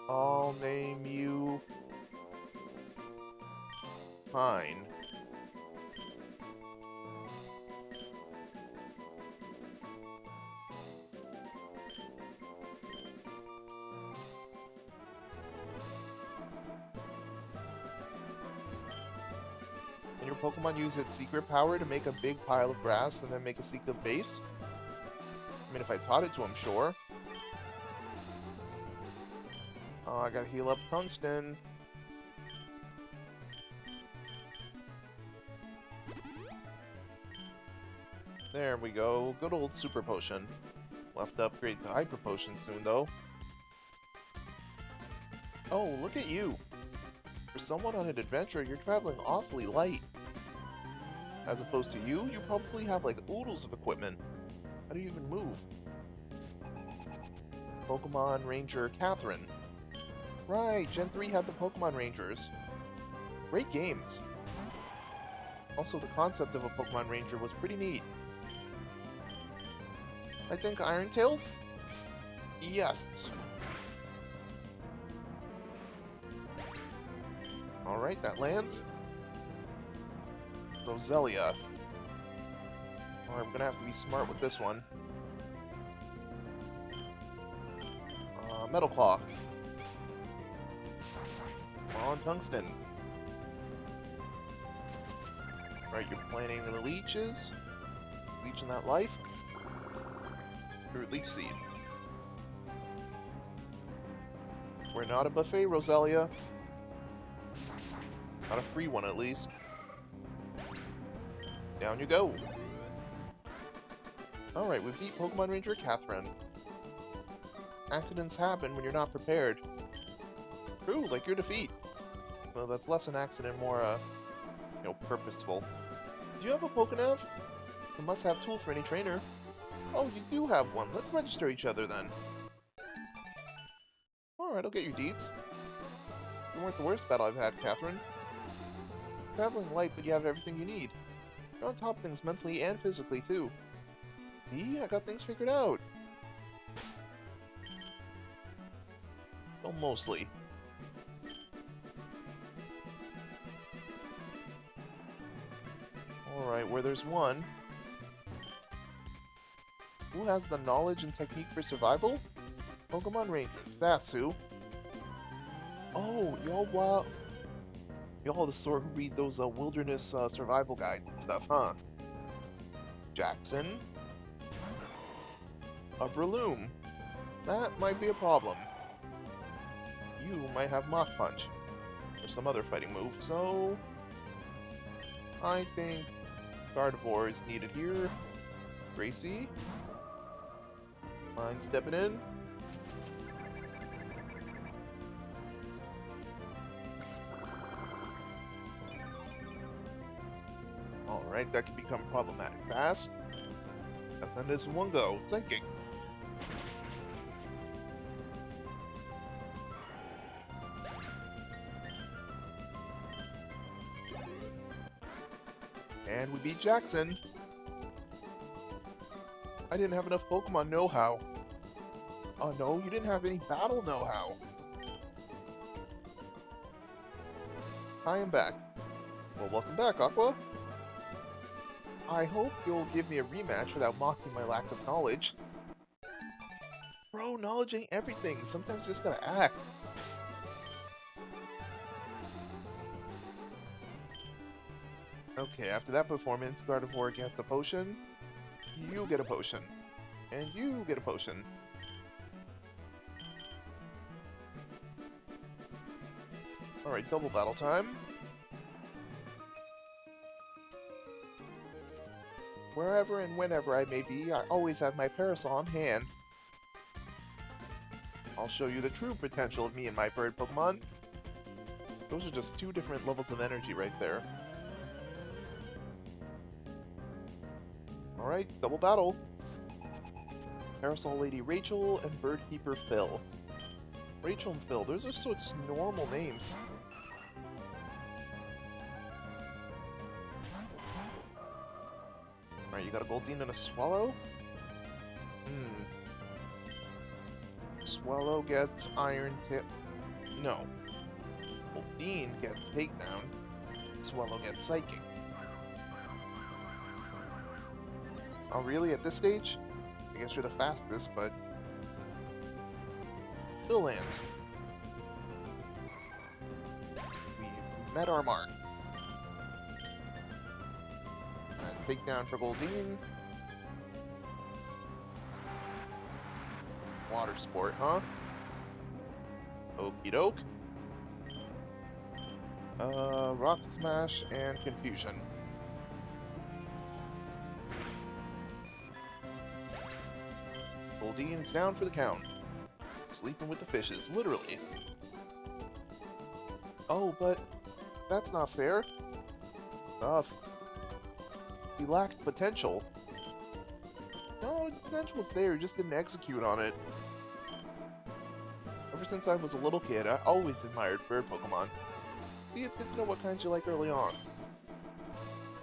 I'll name you Pine. Can your Pokemon use its secret power to make a big pile of grass and then make a secret base? I mean, if I taught it to him, sure. Oh, I gotta heal up Tungsten. There we go. Good old Super Potion. We'll have to upgrade to Hyper Potion soon, though. Oh, look at you. For someone on an adventure, you're traveling awfully light. As opposed to you, you probably have like oodles of equipment. How do you even move? Pokemon Ranger Catherine. Right, Gen 3 had the Pokemon Rangers. Great games. Also, the concept of a Pokemon Ranger was pretty neat. I think Iron Tail? Yes. Alright, that lands. Roselia. Alright, we're gonna have to be smart with this one. Metal Claw. Come on, Tungsten. Right, you're planting the leeches. Leeching that life. Or Leech Seed. We're not a buffet, Roselia. Not a free one, at least. Down you go. Alright, we beat Pokemon Ranger Catherine. Accidents happen when you're not prepared. True, like your defeat. Well, that's less an accident, more, purposeful. Do you have a Pokénav? A must-have tool for any trainer. Oh, you do have one. Let's register each other, then. Alright, I'll get your deeds. You weren't the worst battle I've had, Catherine. Traveling light, but you have everything you need. You're on top of things mentally and physically, too. See? I got things figured out. Well, mostly. Alright, where there's one. Who has the knowledge and technique for survival? Pokemon Rangers, that's who. Oh, y'all the sort who read those wilderness survival guides and stuff, huh? Jackson. A Breloom. That might be a problem. You might have Mach Punch. Or some other fighting move, so... I think Gardevoir is needed here. Gracie. Mind stepping in. Alright, that can become problematic fast. And then there's one go. Thinking. And we beat Jackson. I didn't have enough Pokemon know-how. Oh no, you didn't have any battle know-how. I am back. Well, welcome back, Aqua. I hope you'll give me a rematch without mocking my lack of knowledge. Bro, knowledge ain't everything. Sometimes you just gotta act. Okay, after that performance, Gardevoir gets a potion. You get a potion. And you get a potion. Alright, double battle time. Wherever and whenever I may be, I always have my parasol on hand. I'll show you the true potential of me and my bird Pokemon. Those are just two different levels of energy right there. Alright, double battle. Parasol Lady Rachel and Bird Keeper Phil. Rachel and Phil, those are such normal names. Alright, you got a Goldeen and a Swallow? Swallow gets Iron Tip. No. Goldeen gets Takedown. Swallow gets Psychic. Oh, really? At this stage? I guess you're the fastest, but... Still lands. We met our mark. Takedown for Goldeen. Water Sport, huh? Okie doke. Rock Smash and Confusion. Goldeen's down for the count. Sleeping with the fishes, literally. Oh, but that's not fair. He lacked potential. No, the potential was there, he just didn't execute on it. Ever since I was a little kid, I always admired bird Pokemon. See, it's good to know what kinds you like early on.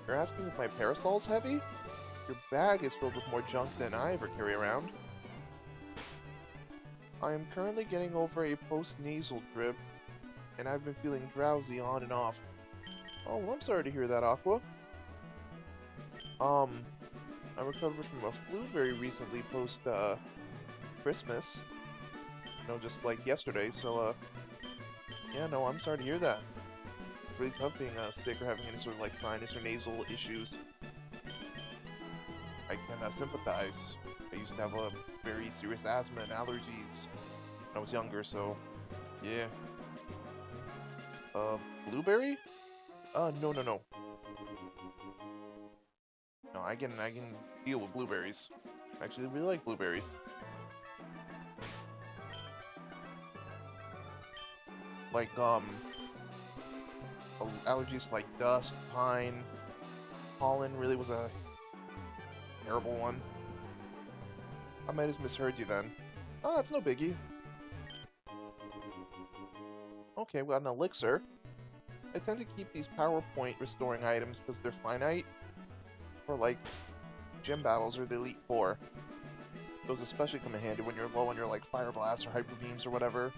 You're asking if my parasol's heavy? Your bag is filled with more junk than I ever carry around. I am currently getting over a post-nasal drip, and I've been feeling drowsy on and off. Oh, well, I'm sorry to hear that, Aqua. I recovered from a flu very recently post, Christmas. You know, just like yesterday, so, yeah, no, I'm sorry to hear that. It's really tough being, sick or having any sort of, like, sinus or nasal issues. I can, sympathize. I used to have, very serious asthma and allergies when I was younger, so, yeah. Blueberry? No. No, I can deal with blueberries. Actually, I really like blueberries. Like, allergies like dust, pine, pollen really was a terrible one. I might have misheard you then. Oh, that's no biggie. Okay, we got an elixir. I tend to keep these PowerPoint restoring items because they're finite. For like gym battles or the Elite Four. Those especially come in handy when you're low on your like Fire Blast or Hyper Beams or whatever.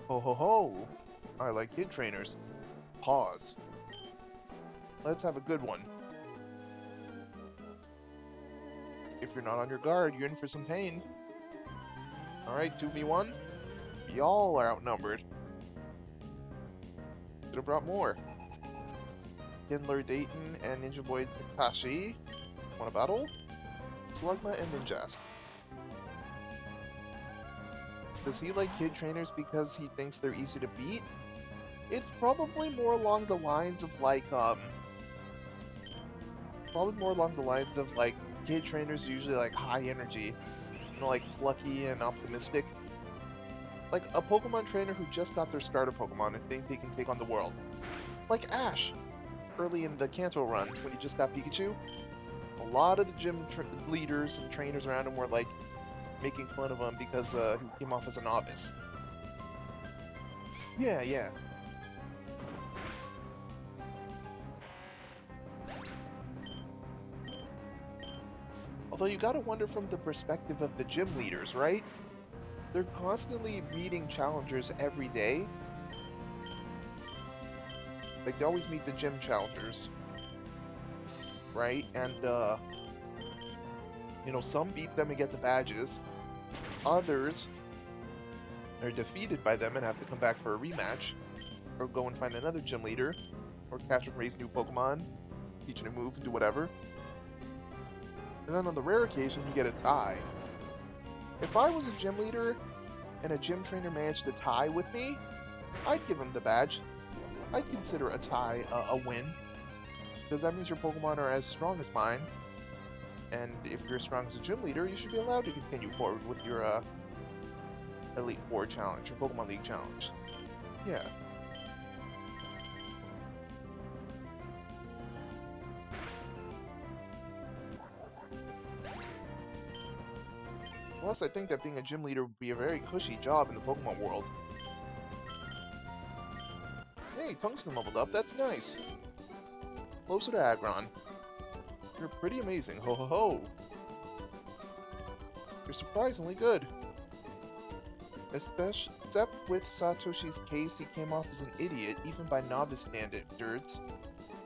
Ho ho ho! I like kid trainers. Pause. Let's have a good one. If you're not on your guard, you're in for some pain. Alright, 2v1. Y'all are outnumbered. Should have brought more. Kindler Dayton and Ninja Boy Takashi. Wanna battle? Slugma and Ninjask. Does he like kid trainers because he thinks they're easy to beat? It's probably more along the lines of like, kid trainers are usually like high energy. You know, like plucky and optimistic. Like a Pokemon trainer who just got their starter Pokemon and think they can take on the world. Like Ash, early in the Kanto run, when he just got Pikachu. A lot of the gym leaders and trainers around him were like making fun of him because he came off as a novice. Yeah. Although you gotta wonder from the perspective of the gym leaders, right? They're constantly meeting challengers every day. Like, they always meet the gym challengers. Right? And, you know, some beat them and get the badges. Others are defeated by them and have to come back for a rematch. Or go and find another gym leader. Or catch and raise new Pokemon. Teach a new move and do whatever. And then on the rare occasion, you get a tie. If I was a gym leader and a gym trainer managed to tie with me, I'd give him the badge. I'd consider a tie a win, because that means your Pokemon are as strong as mine, and if you're as strong as a gym leader, you should be allowed to continue forward with your Elite Four challenge, your Pokemon League challenge. Yeah. Plus, I think that being a gym leader would be a very cushy job in the Pokemon world. Hey, Tungsten leveled up, that's nice. Closer to Aggron. You're pretty amazing, ho ho ho. You're surprisingly good. Except with Satoshi's case, he came off as an idiot, even by novice standards,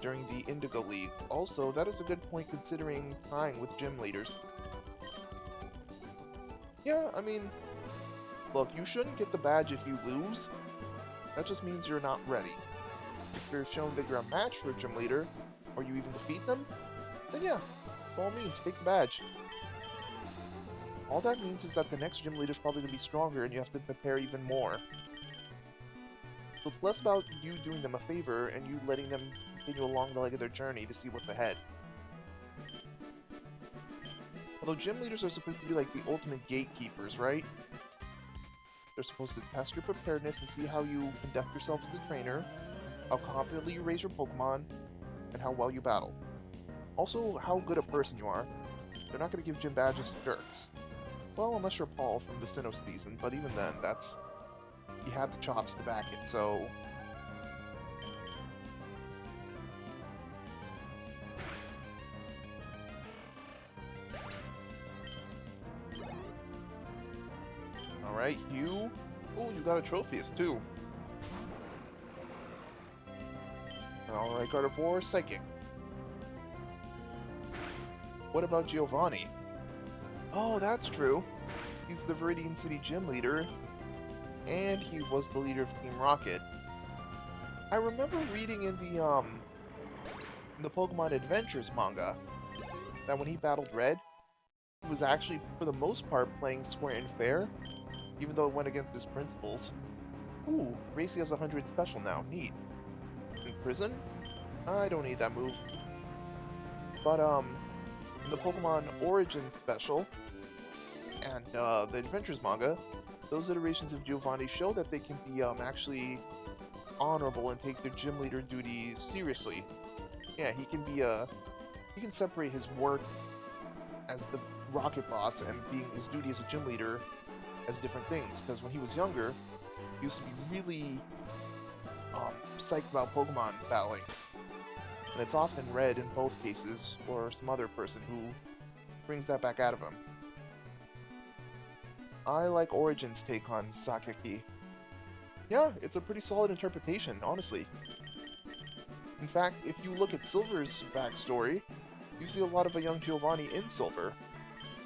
during the Indigo League. Also, that is a good point considering tying with gym leaders. Yeah, I mean, look, you shouldn't get the badge if you lose. That just means you're not ready. If you're shown that you're a match for a gym leader, or you even defeat them, then yeah, by all means, take the badge. All that means is that the next gym leader is probably going to be stronger and you have to prepare even more. So it's less about you doing them a favor and you letting them continue along the leg of their journey to see what's ahead. Although gym leaders are supposed to be like the ultimate gatekeepers, right? They're supposed to test your preparedness and see how you conduct yourself as a trainer, how confidently you raise your Pokemon, and how well you battle. Also, how good a person you are. They're not going to give gym badges to jerks. Well, unless you're Paul from the Sinnoh season, but even then, that's... you have the chops to back it, so... Alright, Hugh. Oh, you got a Trophius, too. Alright, Gardevoir, Psychic. What about Giovanni? Oh, that's true. He's the Viridian City gym leader, and he was the leader of Team Rocket. I remember reading in the Pokemon Adventures manga that when he battled Red, he was actually, for the most part, playing square and fair, even though it went against his principles. Ooh, Racy has 100 special now. Neat. In prison? I don't need that move. But, in the Pokemon Origins special, and, the Adventures manga, those iterations of Giovanni show that they can be, actually honorable and take their gym leader duties seriously. Yeah, he can be, he can separate his work as the Rocket Boss and being his duty as a gym leader as different things, because when he was younger, he used to be really, psyched about Pokemon battling. And it's often Red in both cases, or some other person who brings that back out of him. I like Origin's take on Sakaki. Yeah, it's a pretty solid interpretation, honestly. In fact, if you look at Silver's backstory, you see a lot of a young Giovanni in Silver.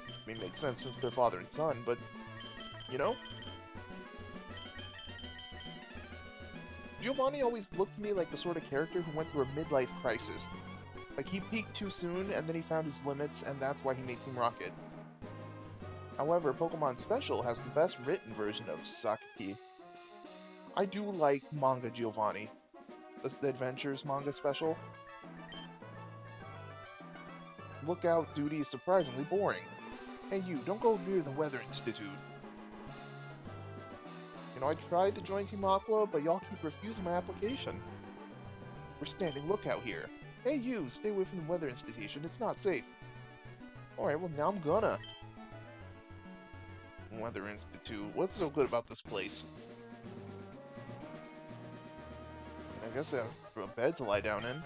I mean, it makes sense since they're father and son, but, you know? Giovanni always looked to me like the sort of character who went through a midlife crisis. Like, he peaked too soon, and then he found his limits, and that's why he made Team Rocket. However, Pokemon Special has the best written version of Sakaki. I do like manga Giovanni. The Adventures manga special. Lookout duty is surprisingly boring. Hey you, don't go near the Weather Institute. You know, I tried to join Team Aqua, but y'all keep refusing my application. We're standing lookout here. Hey you, stay away from the Weather Institution, it's not safe. Alright, well now I'm gonna. Weather Institute, what's so good about this place? I guess I have a bed to lie down in.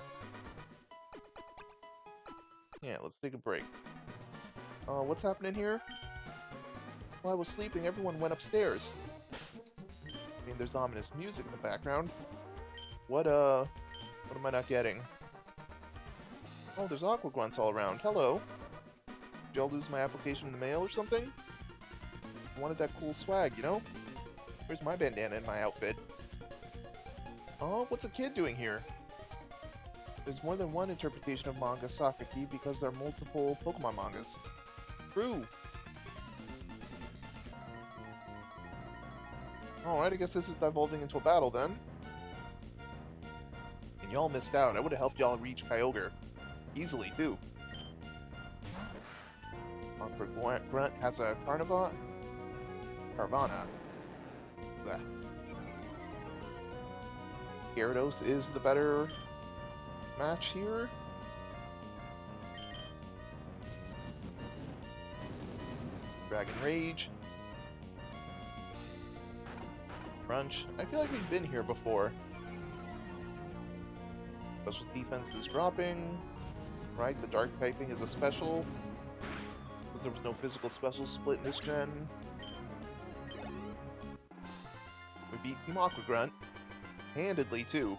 Yeah, let's take a break. What's happening here? While I was sleeping, everyone went upstairs. I mean, there's ominous music in the background. What am I not getting? Oh, there's aqua grunts all around. Hello. Did y'all lose my application in the mail or something? I wanted that cool swag, you know? Here's my bandana and my outfit. Oh, what's a kid doing here? There's more than one interpretation of manga Sakaki because there are multiple Pokemon mangas. True! Alright, I guess this is divulging into a battle then. And y'all missed out. I would have helped y'all reach Kyogre. Easily, too. For Grunt has a Carnivana. Blech. Gyarados is the better match here. Dragon Rage. Crunch. I feel like we've been here before. Special defense is dropping. Right, the dark typing is a special. Because there was no physical special split in this gen. We beat Team Aqua Grunt. Handedly, too.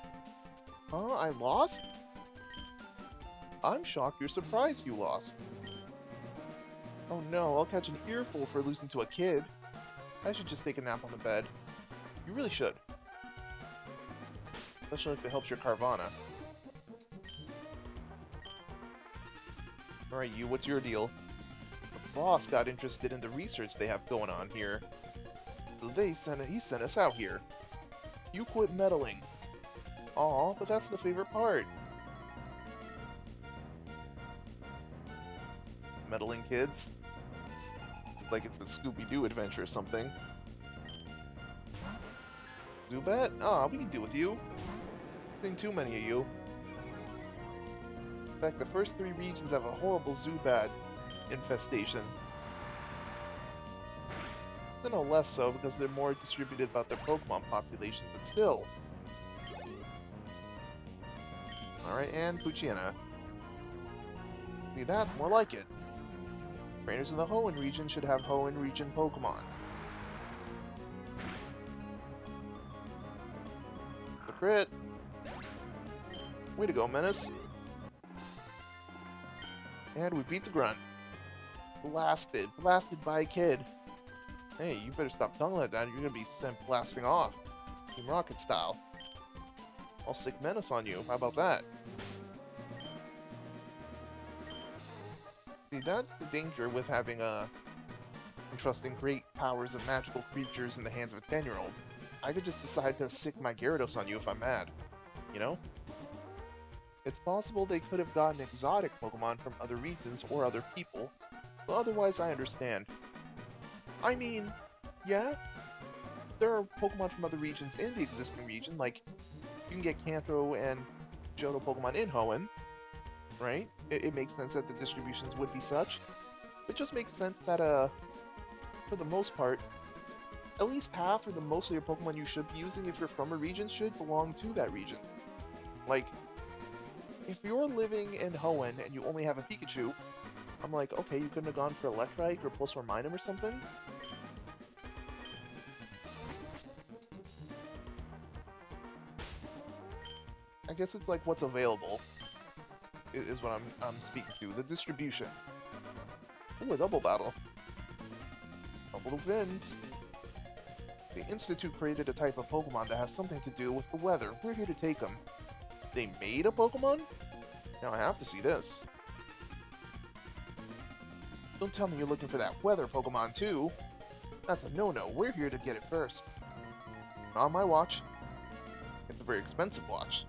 Huh? I lost? I'm shocked you're surprised you lost. Oh no, I'll catch an earful for losing to a kid. I should just take a nap on the bed. You really should. Especially if it helps your Carvana. Alright, you, what's your deal? The boss got interested in the research they have going on here. So he sent us out here. You quit meddling. Aw, but that's the favorite part. Meddling kids. Like it's a Scooby-Doo adventure or something. Zubat? Aw, we can deal with you. Seen too many of you. In fact, the first 3 regions have a horrible Zubat infestation. No less so because they're more distributed about their Pokemon population, but still. Alright, and Poochyena. See, that's more like it. Trainers in the Hoenn region should have Hoenn region Pokemon. The crit! Way to go, Menace. And we beat the Grunt. Blasted by a kid. Hey, you better stop tongue like that, you're gonna be sent blasting off. Team Rocket style. I'll sick Menace on you, how about that? See, that's the danger with having, entrusting great powers of magical creatures in the hands of a 10-year-old. I could just decide to sick my Gyarados on you if I'm mad. You know? It's possible they could have gotten exotic Pokemon from other regions or other people, but otherwise I understand. I mean, yeah, there are Pokemon from other regions in the existing region, like, you can get Kanto and Johto Pokemon in Hoenn, right? It makes sense that the distributions would be such. It just makes sense that, for the most part, at least half or the most of your Pokemon you should be using if you're from a region should belong to that region. Like, if you're living in Hoenn and you only have a Pikachu, I'm like, okay, you couldn't have gone for Electrike or Pulsar Minum or something? I guess it's like what's available is what I'm speaking to. The distribution. Ooh, a double battle. Double wins. The Institute created a type of Pokemon that has something to do with the weather. We're here to take them. They made a Pokemon? Now I have to see this. Don't tell me you're looking for that weather Pokemon too. That's a no-no. We're here to get it first. Not on my watch. It's a very expensive watch.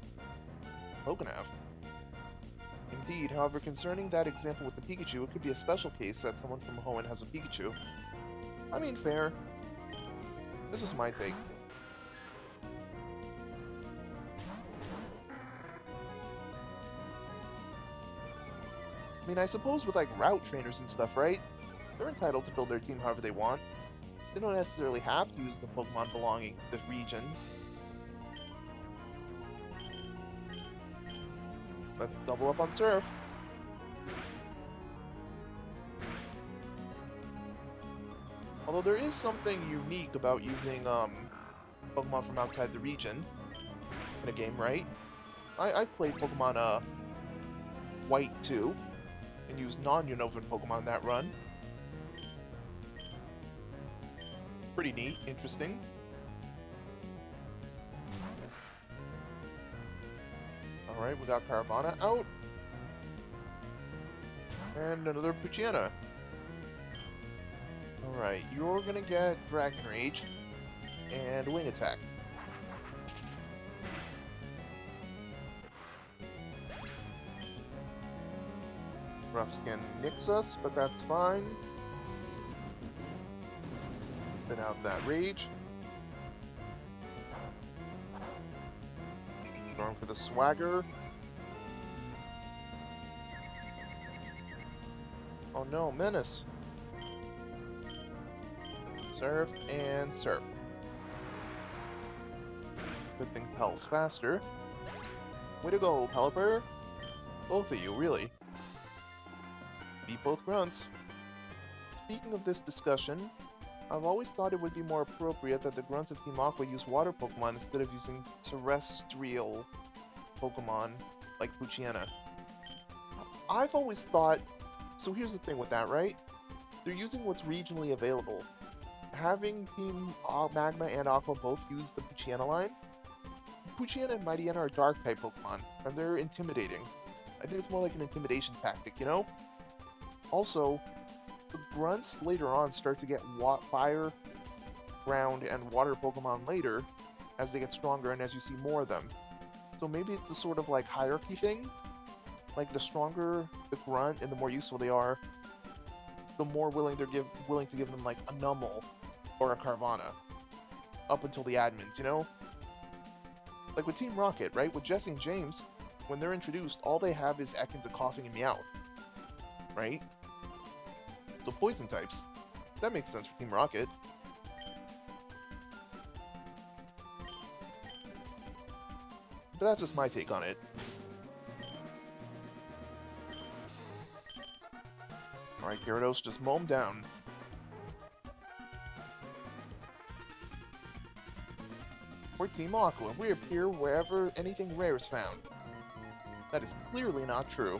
Pokenav. Indeed, however, concerning that example with the Pikachu, it could be a special case that someone from Hoenn has a Pikachu. I mean, fair. This is my take. I mean, I suppose with like route trainers and stuff, right? They're entitled to build their team however they want. They don't necessarily have to use the Pokemon belonging to this region. Let's double up on Surf. Although there is something unique about using Pokemon from outside the region in a game, right? I've played Pokemon White 2 and used non-Unova Pokemon in that run. Pretty neat, interesting. Alright, we got Caravana out. And another Poochyena. Alright, you're gonna get Dragon Rage and Wing Attack. Rough Skin nicks us, but that's fine. Spin out that Rage. Going for the Swagger. Oh no, Menace. Surf and Surf. Good thing Pel's faster. Way to go, Pelipper. Both of you, really. Beat both grunts. Speaking of this discussion, I've always thought it would be more appropriate that the grunts of Team Aqua use water Pokemon instead of using terrestrial Pokemon like Poochyena. I've always thought... So here's the thing with that, right? They're using what's regionally available. Having Team Magma and Aqua both use the Poochyena line, Poochyena and Mightyena are Dark-type Pokemon, and they're intimidating. I think it's more like an intimidation tactic, you know? Also, the grunts later on start to get fire, ground, and water Pokemon later as they get stronger and as you see more of them. So maybe it's the sort of like hierarchy thing. Like the stronger the grunt and the more useful they are, the more willing to give them like a Numel or a Carvana. Up until the admins, you know? Like with Team Rocket, right? With Jesse and James, when they're introduced, all they have is Ekans, a Coughing, and Meowth. Right? So poison types. That makes sense for Team Rocket. But that's just my take on it. Alright, Gyarados, just mow him down. We're Team Aqua. We appear wherever anything rare is found. That is clearly not true.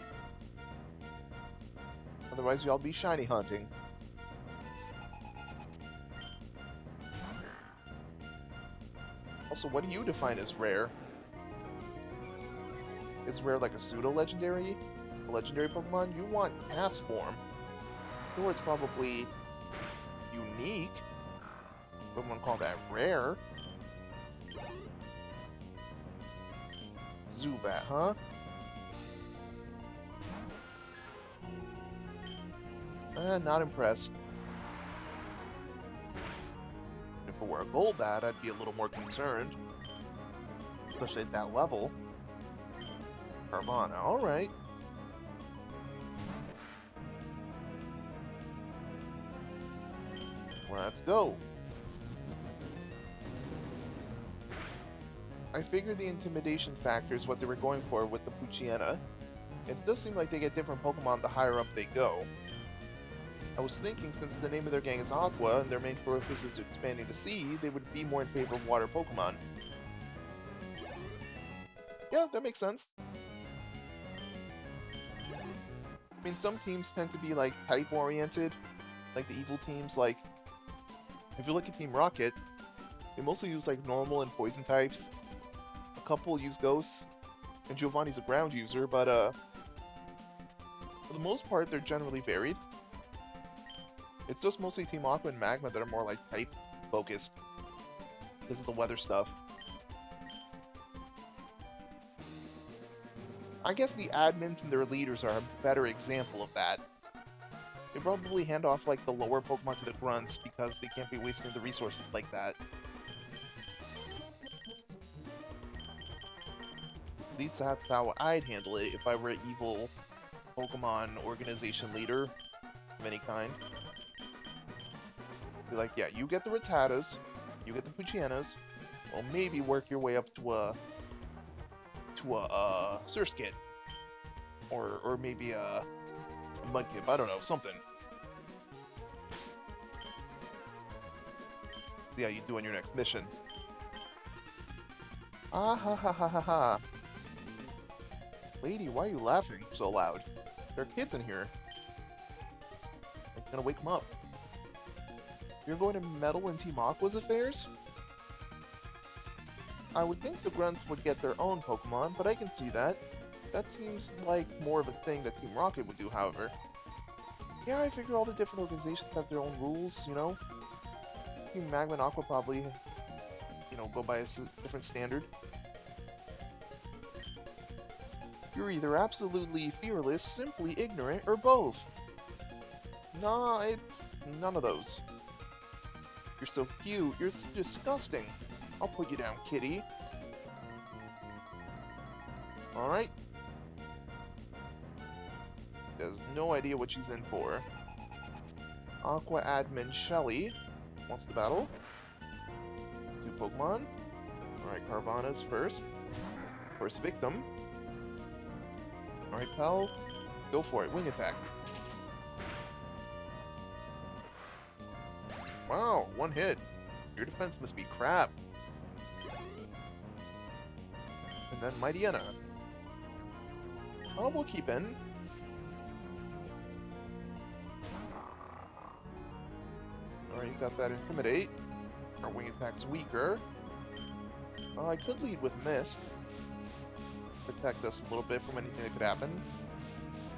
Otherwise, y'all be shiny hunting. Also, what do you define as rare? Is rare like a pseudo-legendary? A legendary Pokemon? You want past form. Or it's probably unique. Wouldn't call that rare. Zubat, huh? Not impressed. If it were a Golbat, I'd be a little more concerned. Especially at that level. Carvana, alright. Let's go. I figure the intimidation factor is what they were going for with the Poochyena. It does seem like they get different Pokemon the higher up they go. I was thinking, since the name of their gang is Aqua, and their main focus is expanding the sea, they would be more in favor of water Pokemon. Yeah, that makes sense. I mean, some teams tend to be like type oriented, like the evil teams. Like if you look at Team Rocket, they mostly use like normal and poison types. A couple use ghosts, and Giovanni's a ground user, but for the most part, they're generally varied. It's just mostly Team Aqua and Magma that are more like type focused because of the weather stuff. I guess the admins and their leaders are a better example of that. They probably hand off like the lower Pokemon to the grunts because they can't be wasting the resources like that. At least that's how I'd handle it if I were an evil Pokemon organization leader of any kind. Be like, yeah, you get the Rattatas, you get the Poochyena, well, maybe work your way up to a Surskit, or maybe a Mudkip. I don't know, something. See how you do on your next mission. Ah ha ha ha ha ha. Lady, why are you laughing so loud? There are kids in here. I'm gonna wake them up. You're going to meddle in Team Aqua's affairs? I would think the grunts would get their own Pokemon, but I can see that. That seems like more of a thing that Team Rocket would do, however. Yeah, I figure all the different organizations have their own rules, you know? Team Magma and Aqua probably, you know, go by a different standard. You're either absolutely fearless, simply ignorant, or both. Nah, it's none of those. You're so cute, you're disgusting. I'll put you down, kitty. Alright. Has no idea what she's in for. Aqua Admin Shelly wants to battle. 2 Pokemon. Alright, Carvana's first. First victim. Alright, pal. Go for it. Wing attack. Wow, 1 hit. Your defense must be crap. And then Mightyena. Oh, we'll keep in. Alright, you got that Intimidate. Our wing attack's weaker. I could lead with Mist. Protect us a little bit from anything that could happen.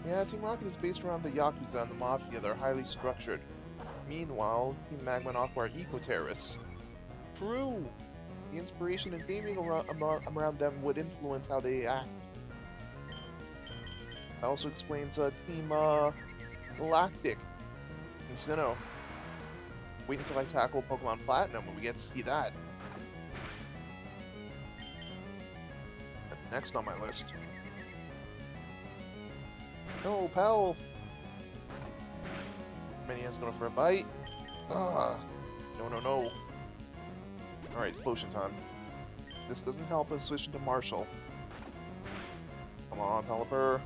Yeah, Team Rocket is based around the Yakuza and the Mafia. They're highly structured. Meanwhile, Team Magma and Aqua are eco-terrorists. True! The inspiration and theming around them would influence how they act. That also explains Team Galactic and Sinnoh. Wait until I tackle Pokemon Platinum when we get to see that. That's next on my list. No, pal! Mania's going for a bite. Ah! No, no, no. Alright, it's potion time. This doesn't help us switch into Marshall. Come on, Pelipper.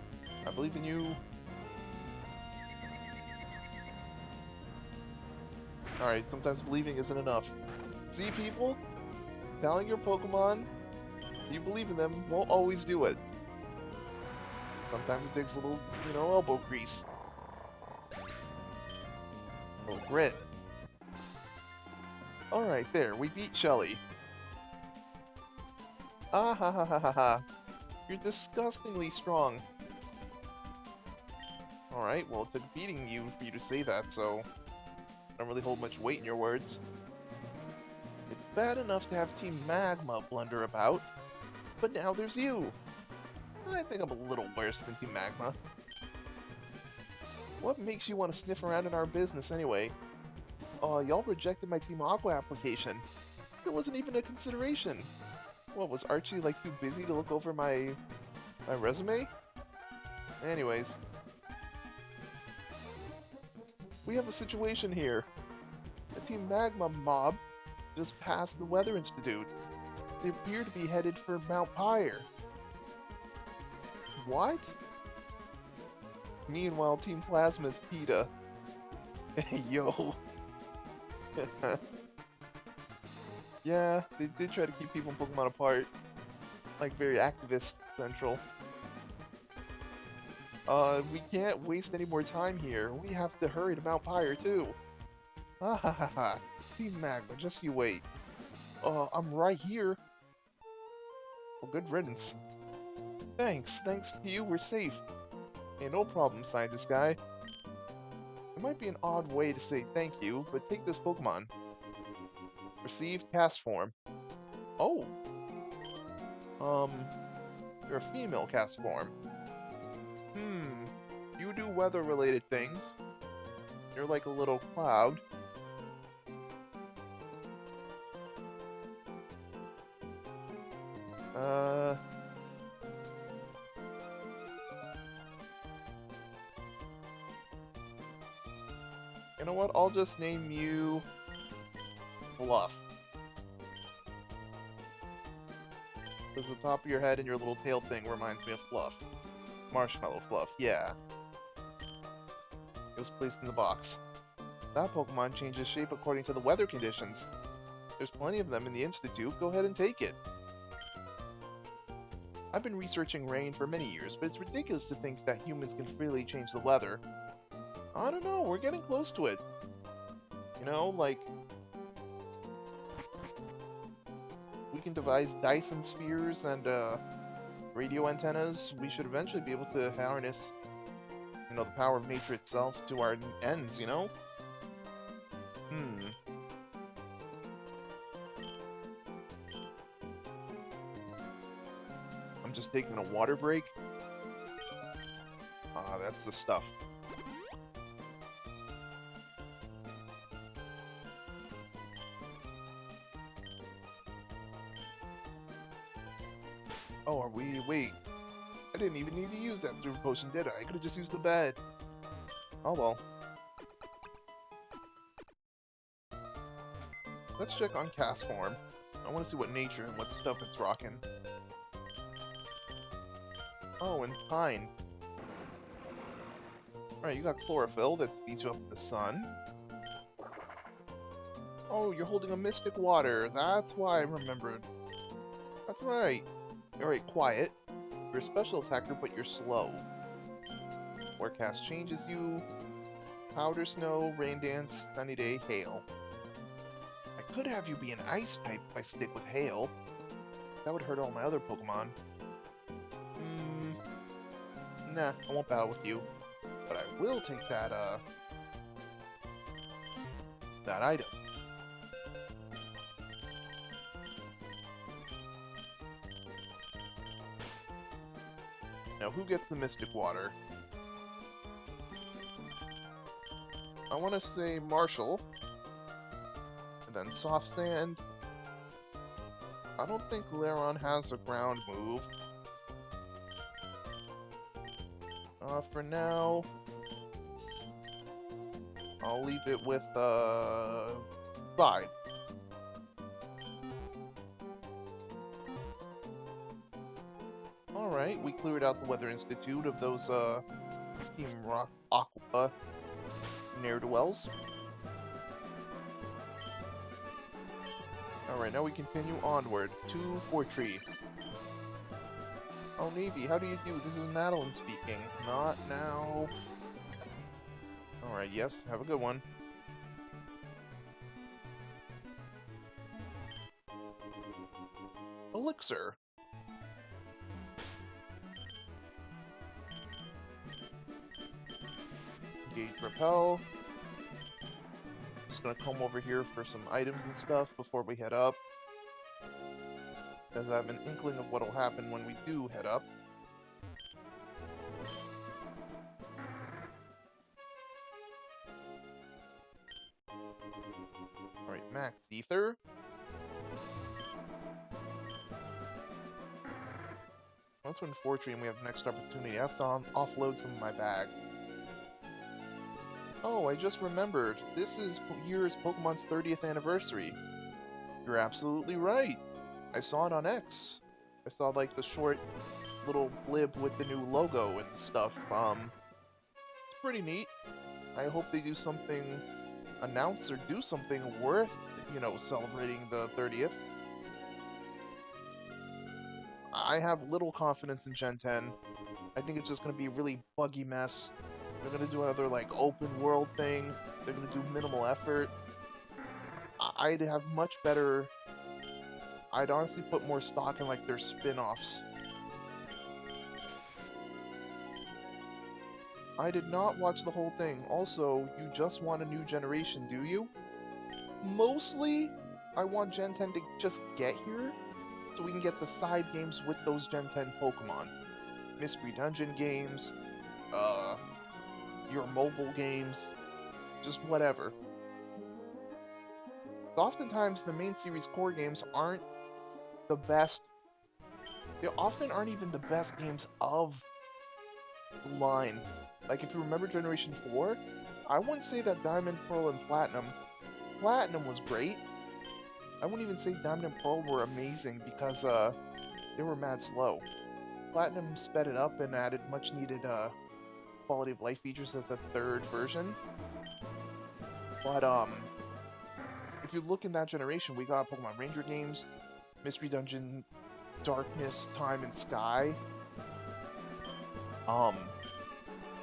I believe in you. Alright, sometimes believing isn't enough. See, people? Telling your Pokemon you believe in them won't always do it. Sometimes it takes a little, you know, elbow grease. A little grit. Alright, there, we beat Shelly. Ah ha ha ha ha ha. You're disgustingly strong. Alright, well it took beating you for you to say that, so I don't really hold much weight in your words. It's bad enough to have Team Magma blunder about, but now there's you. I think I'm a little worse than Team Magma. What makes you want to sniff around in our business anyway? Y'all rejected my Team Aqua application. It wasn't even a consideration. What, was Archie like too busy to look over my resume? Anyways. We have a situation here. The Team Magma mob just passed the Weather Institute. They appear to be headed for Mount Pyre. What? Meanwhile, Team Plasma's PETA. Yo. Yeah, they did try to keep people in Pokemon apart. Like very activist central. We can't waste any more time here. We have to hurry to Mount Pyre too. Ah ha ha ha. Team Magma, just you wait. I'm right here. Well, good riddance. Thanks to you, we're safe. Hey, no problem, scientist guy. It might be an odd way to say thank you, but take this Pokemon. Receive cast form. Oh. Um, you're a female cast form. You do weather-related things. You're like a little cloud. You know what? I'll just name you Fluff. Because the top of your head and your little tail thing reminds me of Fluff. Marshmallow Fluff, yeah. It was placed in the box. That Pokemon changes shape according to the weather conditions. There's plenty of them in the Institute. Go ahead and take it. I've been researching rain for many years, but it's ridiculous to think that humans can freely change the weather. I don't know, we're getting close to it. You know, like... we can devise Dyson spheres and, radio antennas. We should eventually be able to harness, you know, the power of nature itself to our ends, you know? I'm just taking a water break. Ah, that's the stuff. Oh, are we? Wait. I didn't even need to use that super potion, did I? I could have just used the bed. Oh well. Let's check on cast form. I want to see what nature and what stuff it's rocking. Oh, and pine. Alright, you got chlorophyll that speeds you up to the sun. Oh, you're holding a mystic water. That's why I remembered. That's right. Alright, quiet. You're a special attacker, but you're slow. Forecast changes you. Powder snow, rain dance, sunny day, hail. I could have you be an ice type if I stick with hail. That would hurt all my other Pokemon. Nah, I won't battle with you. But I will take that, that item. Now, who gets the Mystic Water? I want to say Marshall. And then Soft Sand. I don't think Laron has a ground move. For now, I'll leave it with, Glide. Alright, we cleared out the Weather Institute of those, Team Rock Aqua ne'er-do-wells. Alright, now we continue onward to Fortree. Oh, Navy, how do you do? This is Madeline speaking. Not now. Alright, yes, have a good one. Elixir. Engage Repel. Just gonna come over here for some items and stuff before we head up. Because I have an inkling of what'll happen when we do head up. Alright, Max Ether. Once we're in Fortree and we have the next opportunity, I have to offload some of my bag. Oh, I just remembered. This is year's Pokemon's 30th anniversary. You're absolutely right. I saw it on X. I saw, like, the short little blib with the new logo and stuff. It's pretty neat. I hope they do something, announce or do something worth, you know, celebrating the 30th. I have little confidence in Gen 10. I think it's just going to be a really buggy mess. They're going to do another, like, open world thing. They're going to do minimal effort. I'd have much better... I'd honestly put more stock in, like, their spin-offs. I did not watch the whole thing. Also, you just want a new generation, do you? Mostly, I want Gen 10 to just get here, so we can get the side games with those Gen 10 Pokemon. Mystery Dungeon games, your mobile games, just whatever. Oftentimes, the main series core games aren't the best. They often aren't even the best games of the line. Like, if you remember Generation 4, I wouldn't say that Diamond, Pearl, and Platinum was great. I wouldn't even say Diamond and Pearl were amazing because, they were mad slow. Platinum sped it up and added much needed, quality of life features as a third version. But, if you look in that generation, we got Pokemon Ranger games, Mystery Dungeon, Darkness, Time, and Sky.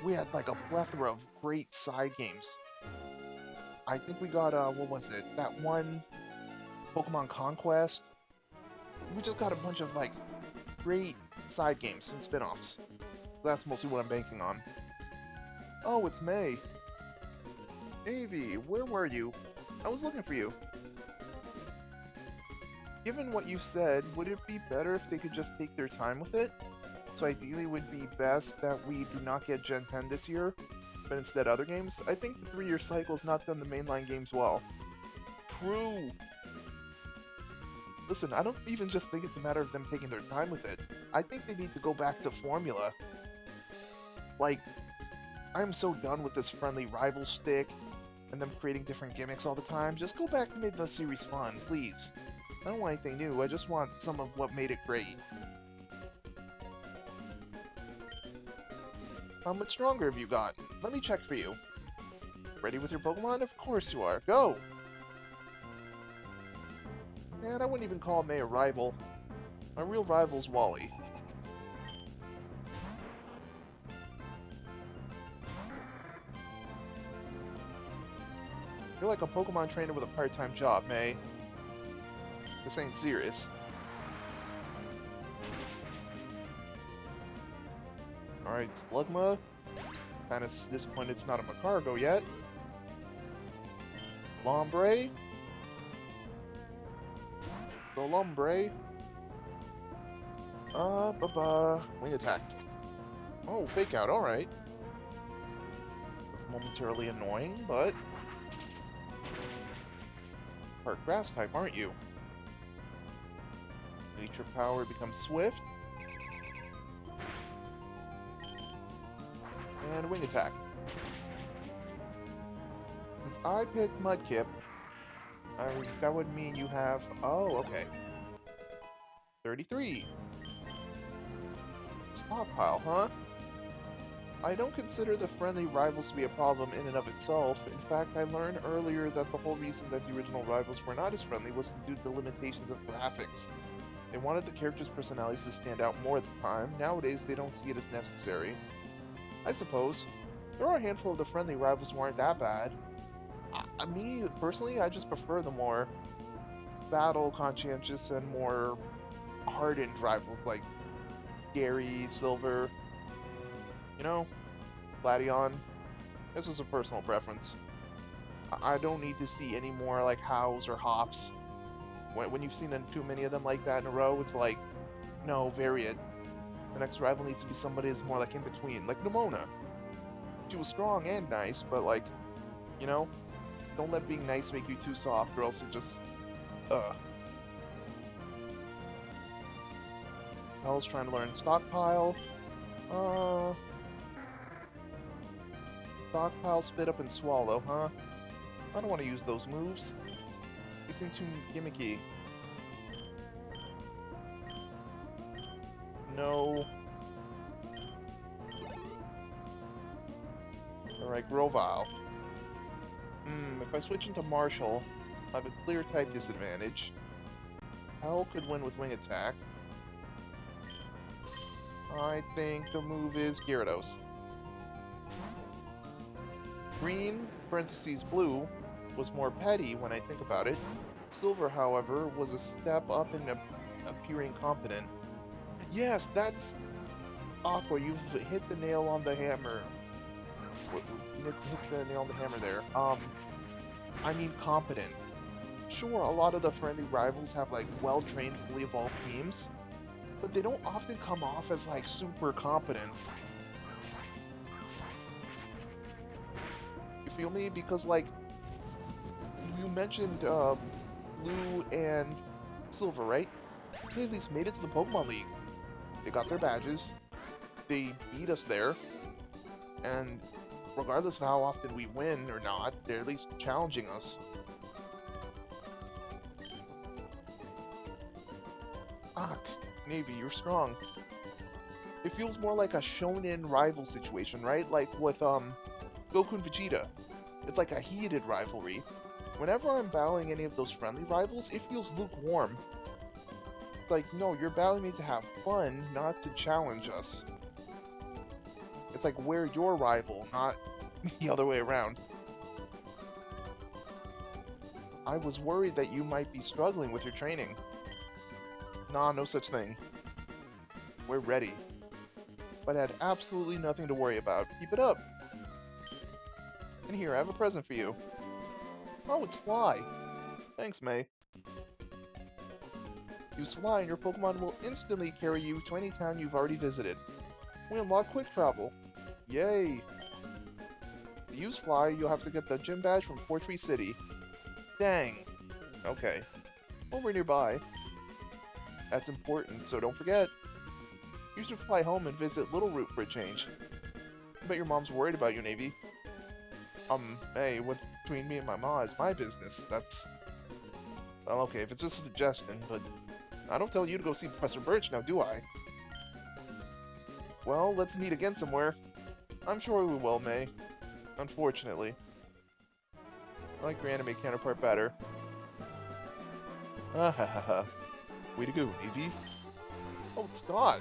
We had like a plethora of great side games. I think we got, what was it? That one Pokemon Conquest. We just got a bunch of, like, great side games and spin-offs. That's mostly what I'm banking on. Oh, it's May. Navy, where were you? I was looking for you. Given what you said, would it be better if they could just take their time with it? So ideally it would be best that we do not get Gen 10 this year, but instead other games. I think the 3-year cycle's not done the mainline games well. True! Listen, I don't even just think it's a matter of them taking their time with it. I think they need to go back to formula. Like, I'm so done with this friendly rival stick, and them creating different gimmicks all the time. Just go back to make the series fun, please. I don't want anything new, I just want some of what made it great. How much stronger have you gotten? Let me check for you. Ready with your Pokemon? Of course you are. Go! Man, I wouldn't even call May a rival. My real rival's Wally. You're like a Pokemon trainer with a part-time job, May. This ain't serious. Alright, Slugma. Kinda disappointed it's not a Macargo yet. Lombre. So Lombre. Wing attack. Oh, fake out, alright. That's momentarily annoying, but... Part grass type, aren't you? Nature power becomes swift. And wing attack. Since I picked Mudkip, that would mean you have... Oh, okay. 33. Stockpile, huh? I don't consider the friendly rivals to be a problem in and of itself. In fact, I learned earlier that the whole reason that the original rivals were not as friendly was due to the limitations of graphics. They wanted the characters' personalities to stand out more at the time. Nowadays, they don't see it as necessary. I suppose. There are a handful of the friendly rivals who aren't that bad. Me, personally, I just prefer the more battle-conscientious and more hardened rivals like Gary, Silver, you know, Gladion. This is a personal preference. I don't need to see any more like Hows or Hops. When you've seen too many of them like that in a row, it's like, no, vary it. The next rival needs to be somebody that's more like in between, like Winona. She was strong and nice, but like, you know, don't let being nice make you too soft, or else it just, Hell's trying to learn Stockpile. Stockpile, Spit Up, and Swallow, huh? I don't want to use those moves. They seem too gimmicky. No. Alright, Grovyle. If I switch into Marshall, I have a clear type disadvantage. Hell could win with Wing Attack. I think the move is Gyarados. Green, parentheses blue, was more petty when I think about it. Silver, however, was a step up in appearing competent. Yes, that's Aqua. You've hit the nail on the hammer. Hit the nail on the hammer there. I mean competent. Sure, a lot of the friendly rivals have like well-trained, fully evolved teams, but they don't often come off as like super competent. You feel me? Because like you mentioned Blue and Silver, right? They at least made it to the Pokemon League. They got their badges. They beat us there, and regardless of how often we win or not, they're at least challenging us. Fuck, Navy, you're strong. It feels more like a shonen rival situation, right? Like with Goku and Vegeta. It's like a heated rivalry. Whenever I'm battling any of those friendly rivals, it feels lukewarm. It's like, no, you're battling me to have fun, not to challenge us. It's like we're your rival, not the other way around. I was worried that you might be struggling with your training. Nah, no such thing. We're ready. But I had absolutely nothing to worry about. Keep it up. And here, I have a present for you. Oh, it's Fly. Thanks, May. Use Fly and your Pokemon will instantly carry you to any town you've already visited. We unlock quick travel. Yay! To use Fly, you'll have to get the gym badge from Fortree City. Dang. Okay. Well, we're nearby. That's important, so don't forget. You should fly home and visit Little Root for a change. I bet your mom's worried about you, Navy. Hey, what's between me and my ma is my business. That's... Well, okay, if it's just a suggestion, but... I don't tell you to go see Professor Birch now, do I? Well, let's meet again somewhere. I'm sure we will, May. Unfortunately. I like your anime counterpart better. Ah ha ha ha. Way to go, Navy. Oh, it's Scott.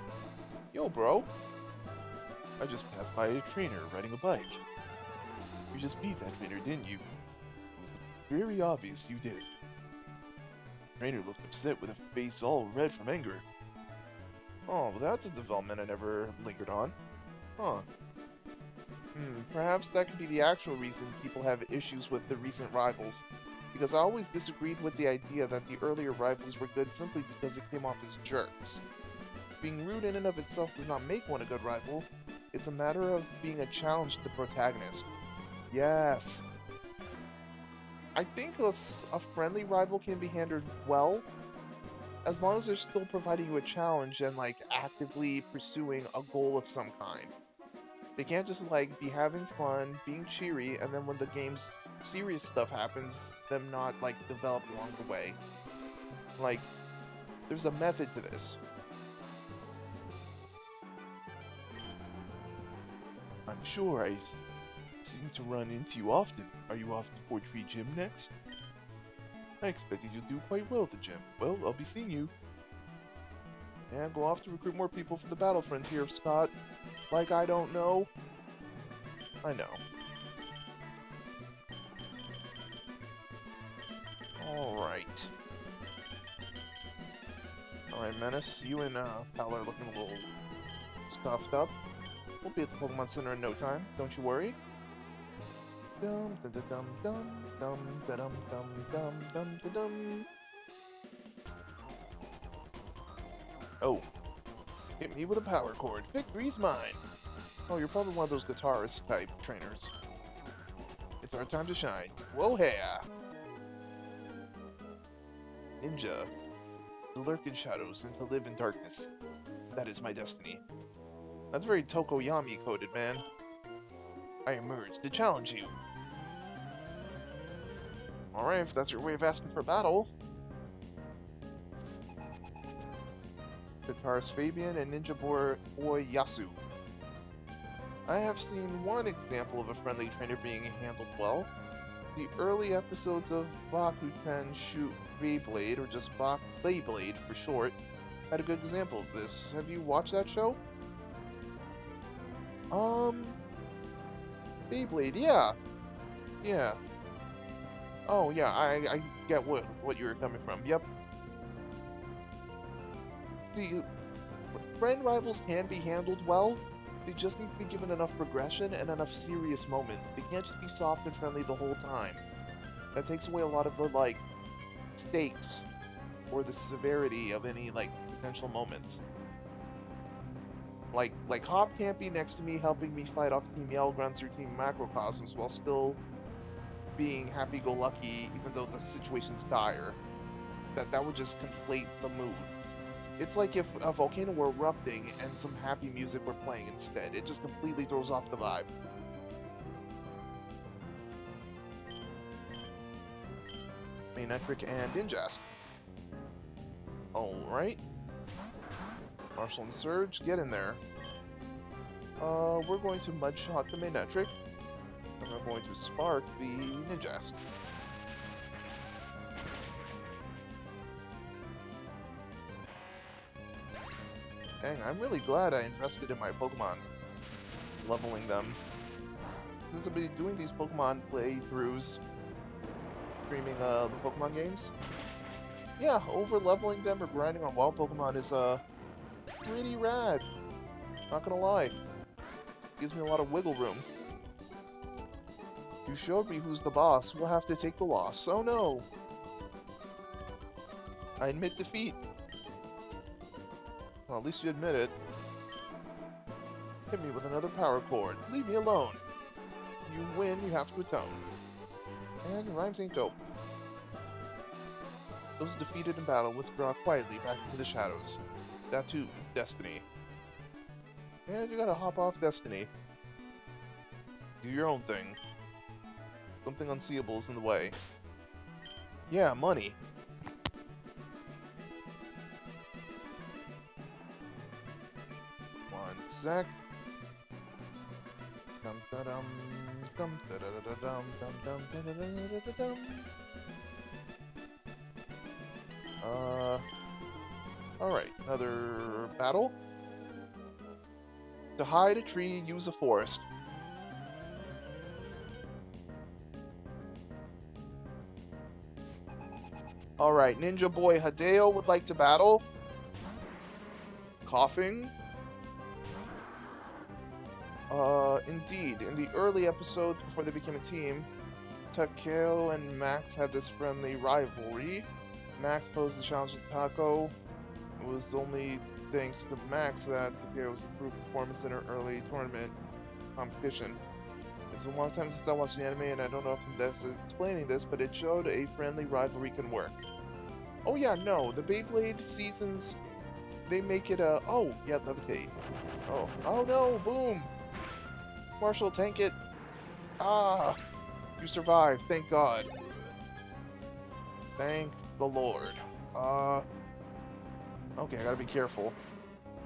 Yo, bro. I just passed by a trainer riding a bike. You just beat that trainer, didn't you? It was very obvious you did. The trainer looked upset with a face all red from anger. Oh, well, that's a development I never lingered on. Huh. Perhaps that could be the actual reason people have issues with the recent rivals. Because I always disagreed with the idea that the earlier rivals were good simply because they came off as jerks. Being rude in and of itself does not make one a good rival. It's a matter of being a challenge to the protagonist. Yes. I think a friendly rival can be handled well, as long as they're still providing you a challenge and, like, actively pursuing a goal of some kind. They can't just, like, be having fun, being cheery, and then when the game's serious stuff happens, them not, like, develop along the way. Like, there's a method to this. I'm sure I seem to run into you often. Are you off to Fortree Gym next? I expected you'd do quite well at the gym. Well, I'll be seeing you. And go off to recruit more people for the battle frontier, Scott. Like I don't know. I know. Alright. Alright, Menace, you and Pal are looking a little stuffed up. We'll be at the Pokemon Center in no time, don't you worry. Dum dum dum dum dum dum dum dum dum dum dum. Oh. Hit me with a power cord. Victory's mine! Oh, you're probably one of those guitarist type trainers. It's our time to shine. Whoa, hey! Ninja. To lurk in shadows and to live in darkness. That is my destiny. That's very Tokoyami coded, man. I emerged to challenge you. Alright, if that's your way of asking for battle. Guitarist Fabian and Ninja Boy Yasu. I have seen one example of a friendly trainer being handled well. The early episodes of Bakuten Shoot Beyblade, or just Beyblade for short, had a good example of this. Have you watched that show? Um, Beyblade, yeah, yeah. Oh, yeah, I get what you're coming from. Yep. The friend rivals can be handled well. They just need to be given enough progression and enough serious moments. They can't just be soft and friendly the whole time. That takes away a lot of the, like, stakes or the severity of any, like, potential moments. Like Hop can't be next to me helping me fight off Team Yellgrunts or Team Macrocosms while still being happy-go-lucky even though the situation's dire. That would just conflate the mood. It's like if a volcano were erupting and some happy music were playing instead. It just completely throws off the vibe. Manectric and Ninjask. Alright. Marshall and Surge, get in there. We're going to Mudshot the Manectric. And we're going to Spark the Ninjask. Dang, I'm really glad I invested in my Pokemon, leveling them. Since I've been doing these Pokemon playthroughs, streaming the Pokemon games, yeah, over leveling them or grinding on wild Pokemon is pretty rad. Not gonna lie, gives me a lot of wiggle room. You showed me who's the boss. We'll have to take the loss. Oh no! I admit defeat. Well, at least you admit it. Hit me with another power chord. Leave me alone. You win, you have to atone. And rhymes ain't dope. Those defeated in battle withdraw quietly back into the shadows. That too is destiny. And you gotta hop off destiny. Do your own thing. Something unseeable is in the way. Yeah, money. One sec. Dum da dum dum da da da dum dum dum da da da da dum. Alright, another battle. To hide a tree, use a forest. Alright, Ninja Boy Hideo would like to battle. Coughing. Indeed. In the early episodes before they became a team, Takeo and Max had this friendly rivalry. Max posed the challenge to Taco. It was only thanks to Max that Takeo's improved performance in her early tournament competition. It's been a long time since I watched the anime, and I don't know if I'm best explaining this, but it showed a friendly rivalry can work. Oh yeah, no, the Beyblade seasons, they make it a... Oh, yeah, levitate. Oh no, boom! Marshall, tank it! Ah! You survived, thank God. Thank the Lord. Okay, I gotta be careful.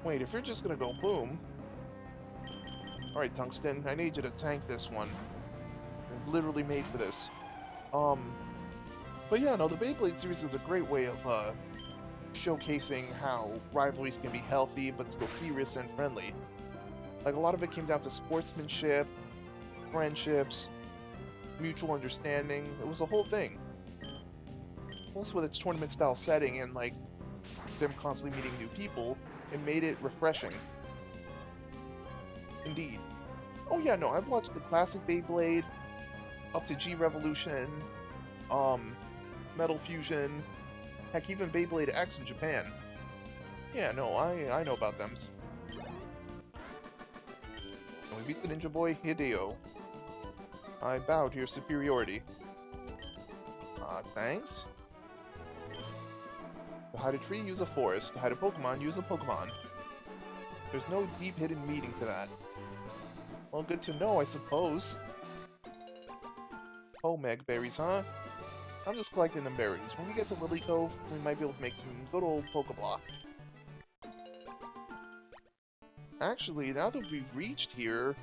Wait, if you're just gonna go boom... Alright, Tungsten, I need you to tank this one. You're literally made for this. But yeah, no, the Beyblade series is a great way of, showcasing how rivalries can be healthy, but still serious and friendly. Like, a lot of it came down to sportsmanship, friendships, mutual understanding. It was a whole thing. Plus, with its tournament-style setting and, like, them constantly meeting new people, it made it refreshing. Indeed. Oh yeah, no, I've watched the classic Beyblade, up to G-Revolution, Metal Fusion, heck, even Beyblade X in Japan. Yeah, no, I know about them. And we beat the Ninja Boy Hideo. I bow to your superiority. Thanks? To hide a tree, use a forest. To hide a Pokemon, use a Pokemon. There's no deep hidden meaning to that. Well, good to know, I suppose. Meg berries, huh? I'm just collecting them berries. When we get to Lily Cove, we might be able to make some good old Pokeblock. Actually, now that we've reached here...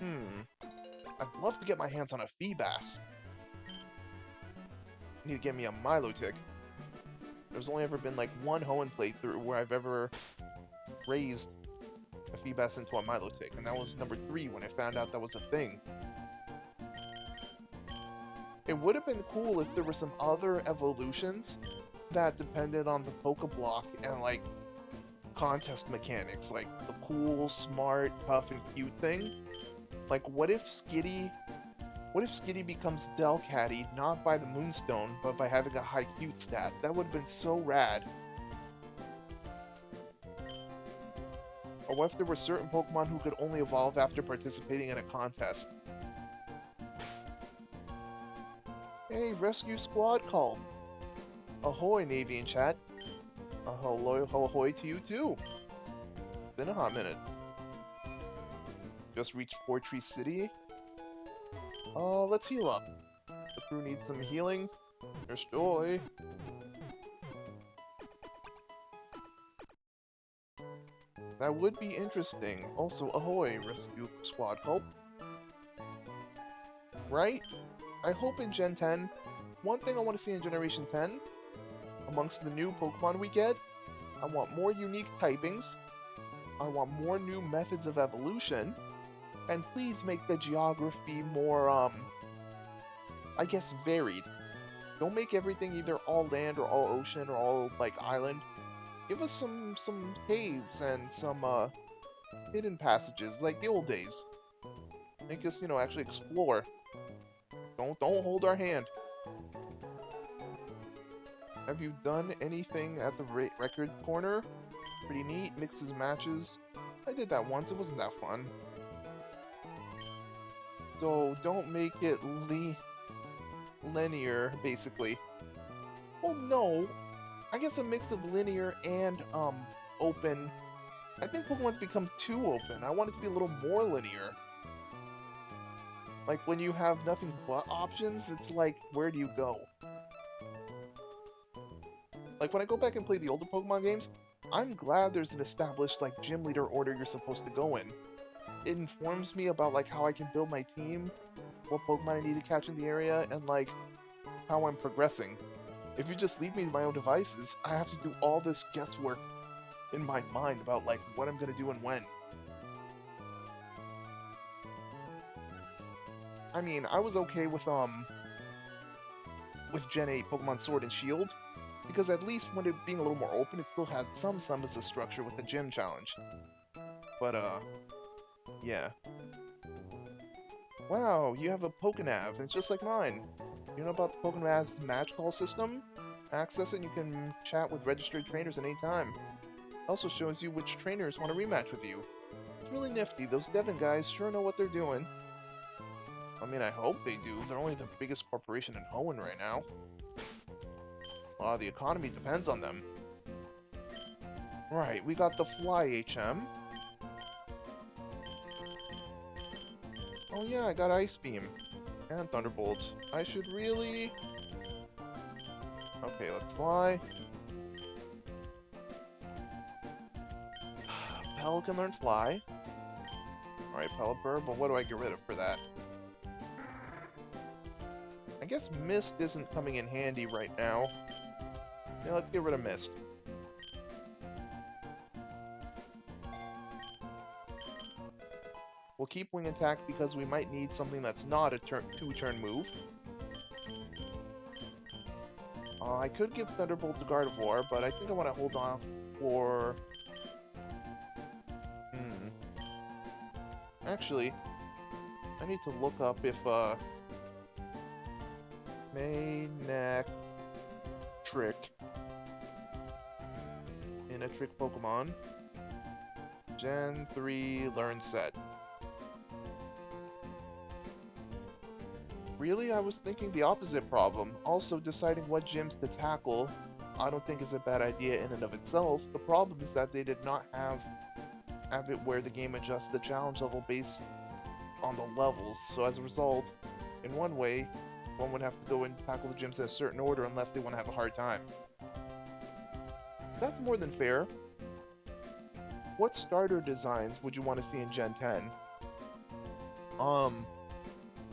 I'd love to get my hands on a Feebas. Need to get me a Milotic. There's only ever been like one Hoenn playthrough where I've ever raised a Feebas into a Milotic, and that was number 3 when I found out that was a thing. It would have been cool if there were some other evolutions that depended on the Pokeblock and like contest mechanics, like the cool, smart, tough, and cute thing. Like, what if Skitty becomes Delcatty not by the Moonstone, but by having a high cute stat? That would have been so rad. Or what if there were certain Pokemon who could only evolve after participating in a contest? Hey, rescue squad call. Ahoy, Navy in chat. Hello, ahoy to you too. Been a hot minute. Just reached Fortree City. Let's heal up. The crew needs some healing. There's Joy. That would be interesting. Also, ahoy, rescue squad cult. Right? I hope in Gen 10, one thing I want to see in Generation 10, amongst the new Pokemon we get, I want more unique typings, I want more new methods of evolution, and please make the geography more, I guess varied. Don't make everything either all land or all ocean or all, like, island. Give us some caves and some, hidden passages, like the old days. Make us, actually explore. Don't hold our hand. Have you done anything at the record corner? Pretty neat, mixes matches. I did that once, it wasn't that fun. So don't make it linear, basically. Well, no. I guess a mix of linear and, open. I think Pokemon's become too open. I want it to be a little more linear. Like, when you have nothing but options, it's like, where do you go? Like, when I go back and play the older Pokemon games, I'm glad there's an established, like, gym leader order you're supposed to go in. It informs me about, like, how I can build my team, what Pokemon I need to catch in the area, and, like, how I'm progressing. If you just leave me to my own devices, I have to do all this guesswork in my mind about, like, what I'm gonna do and when. I mean, I was okay with Gen 8 Pokemon Sword and Shield, because at least when it being a little more open, it still had some semblance of structure with the gym challenge. But, yeah. Wow, you have a Pokenav, and it's just like mine. You know about the Pokenav's match call system? Access it and you can chat with registered trainers at any time. It also shows you which trainers want to rematch with you. It's really nifty, those Devon guys sure know what they're doing. I mean, I hope they do. They're only the biggest corporation in Hoenn right now. The economy depends on them. Right, we got the Fly HM. Oh yeah, I got Ice Beam. And Thunderbolt. I should really... Okay, let's fly. Pel can learn Fly. Alright, Pelipper, but what do I get rid of for that? I guess Mist isn't coming in handy right now. Yeah, let's get rid of Mist. We'll keep Wing Attack because we might need something that's not a two-turn move. I could give Thunderbolt to Gardevoir, but I think I want to hold on for... Actually, I need to look up if, Manectric in a trick Pokemon. Gen 3 Learn Set. Really, I was thinking the opposite problem. Also, deciding what gyms to tackle, I don't think is a bad idea in and of itself. The problem is that they did not have it where the game adjusts the challenge level based on the levels. So as a result, in one way, one would have to go and tackle the gyms in a certain order unless they want to have a hard time. That's more than fair. What starter designs would you want to see in Gen 10?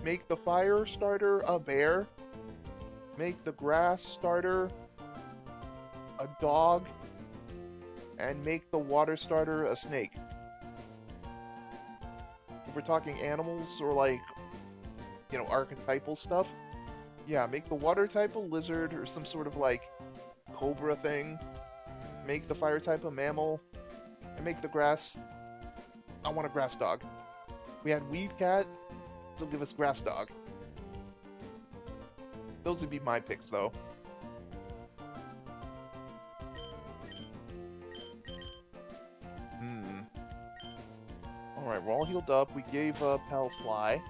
Make the fire starter a bear. Make the grass starter a dog. And make the water starter a snake. we're talking animals or like, archetypal stuff, yeah, make the water type a lizard or some sort of like cobra thing. Make the fire type a mammal, and make the grass. I want a grass dog. We had weed cat, so give us grass dog. Those would be my picks, though. Alright, we're all healed up. We gave Pal Fly.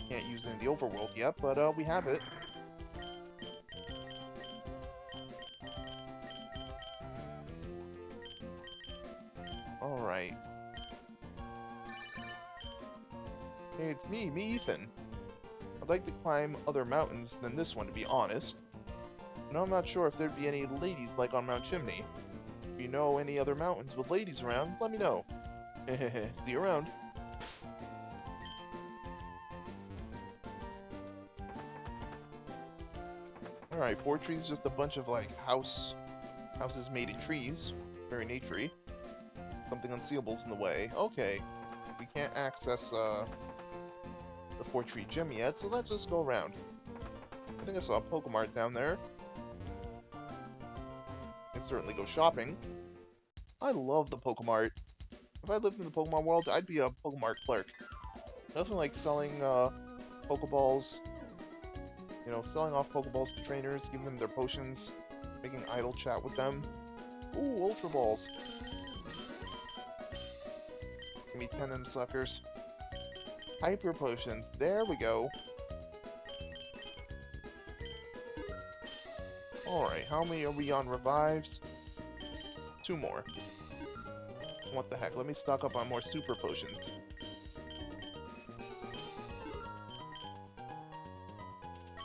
Can't use it in the overworld yet, but we have it. Alright. Hey, it's me, Ethan. I'd like to climb other mountains than this one, to be honest. And I'm not sure if there'd be any ladies like on Mount Chimney. If you know any other mountains with ladies around, let me know. See you around. Alright, Fortree's just a bunch of, like, houses made of trees. Very naturey. Something unseeable's in the way. Okay. We can't access, the Fortree gym yet, so let's just go around. I think I saw a Pokemart down there. I can certainly go shopping. I love the Pokemart. If I lived in the Pokemon world, I'd be a Pokemart clerk. Nothing like selling, Pokeballs. You know, selling off Pokeballs to trainers, giving them their potions, making idle chat with them. Ooh, Ultra Balls. Give me 10 of them suckers. Hyper Potions, there we go. Alright, how many are we on revives? 2 more. What the heck, let me stock up on more Super Potions.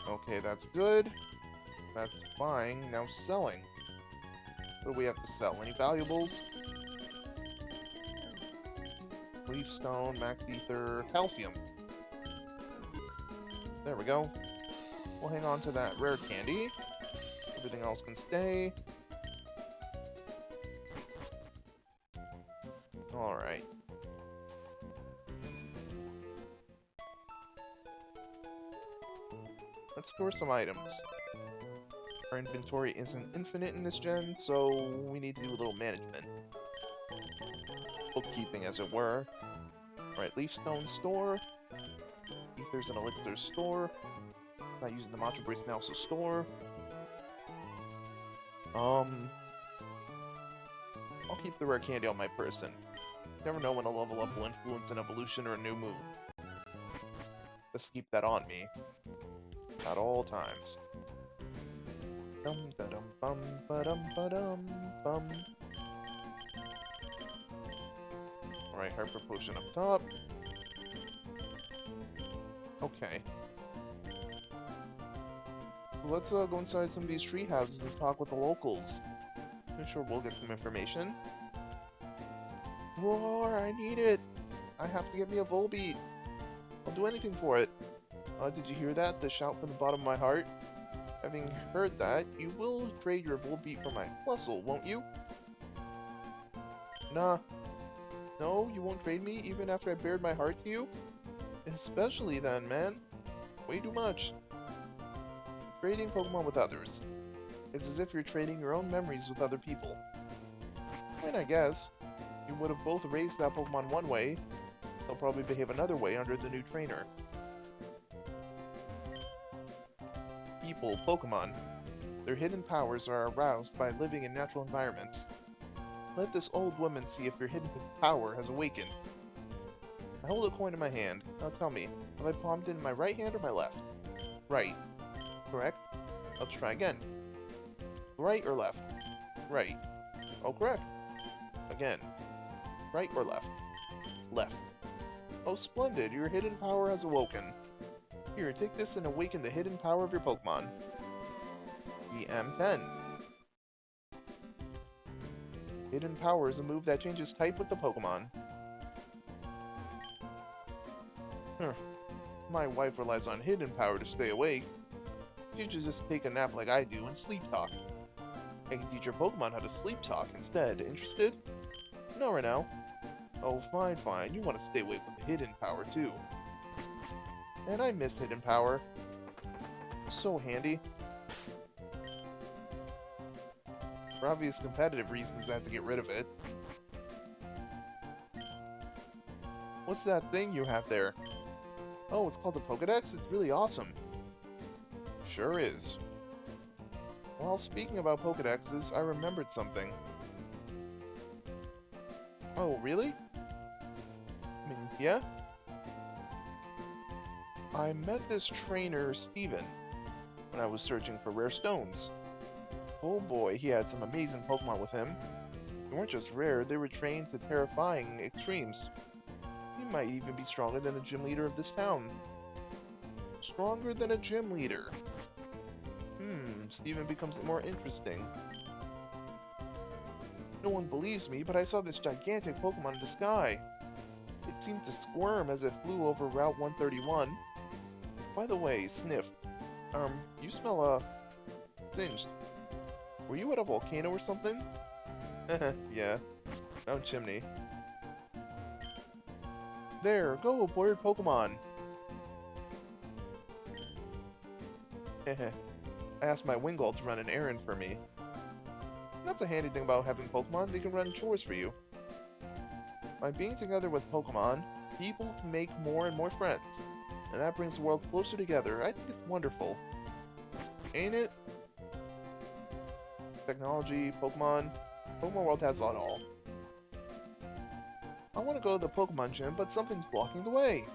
Okay, that's good. That's fine. Now selling. What do we have to sell? Any valuables? Leaf Stone, Max Ether, Calcium. There we go. We'll hang on to that rare candy. Everything else can stay. Alright. Let's store some items. Our inventory isn't infinite in this gen, so we need to do a little management. Bookkeeping, as it were. Alright, Leaf Stone store. Ethers and Elixir store. Not using the Mantra Brace now, so store. I'll keep the rare candy on my person. Never know when a level up will influence an evolution or a new move. Just keep that on me. At all times. Dum da dum bum ba dum ba dum bum. Alright, Hyper Potion up top. Okay. So let's go inside some of these tree houses and talk with the locals. I'm sure we'll get some information. Roar, I need it! I have to get me a Volbeat. I'll do anything for it. Did you hear that? The shout from the bottom of my heart? Having heard that, you will trade your Volbeat for my Plusle, won't you? Nah. No, you won't trade me, even after I bared my heart to you? Especially then, man. Way too much. Trading Pokemon with others. It's as if you're trading your own memories with other people. I mean, I guess. You would have both raised that Pokemon one way. They'll probably behave another way under the new trainer. People, Pokemon. Their hidden powers are aroused by living in natural environments. Let this old woman see if your hidden power has awakened. I hold a coin in my hand. Now tell me, have I palmed it in my right hand or my left? Right. Correct? Let's try again. Right or left? Right. Oh, correct. Again. Right or left? Left. Oh, splendid. Your hidden power has awoken. Here, take this and awaken the hidden power of your Pokemon. EM10. Hidden power is a move that changes type with the Pokemon. My wife relies on hidden power to stay awake. She should just take a nap like I do and sleep talk. I can teach your Pokemon how to sleep talk instead. Interested? No, right now. Oh, fine, fine. You want to stay away from the hidden power, too. And I miss hidden power. So handy. For obvious competitive reasons, I have to get rid of it. What's that thing you have there? Oh, it's called a Pokedex? It's really awesome. Sure is. Well, speaking about Pokedexes, I remembered something. Oh, really? I mean, yeah? I met this trainer, Steven, when I was searching for rare stones. Oh boy, he had some amazing Pokemon with him. They weren't just rare, they were trained to terrifying extremes. He might even be stronger than the gym leader of this town. Stronger than a gym leader. Steven becomes more interesting. No one believes me, but I saw this gigantic Pokemon in the sky. It seemed to squirm as it flew over Route 131. By the way, Sniff, you smell, singed. Were you at a volcano or something? Yeah, Mount Chimney. There, go, aboard Pokemon! Heh. I asked my Wingull to run an errand for me. That's a handy thing about having Pokemon, they can run chores for you. By being together with Pokemon, people can make more and more friends, and that brings the world closer together. I think it's wonderful. Ain't it? Technology, Pokemon. Pokemon World has it all. I want to go to the Pokemon gym, but something's blocking the way.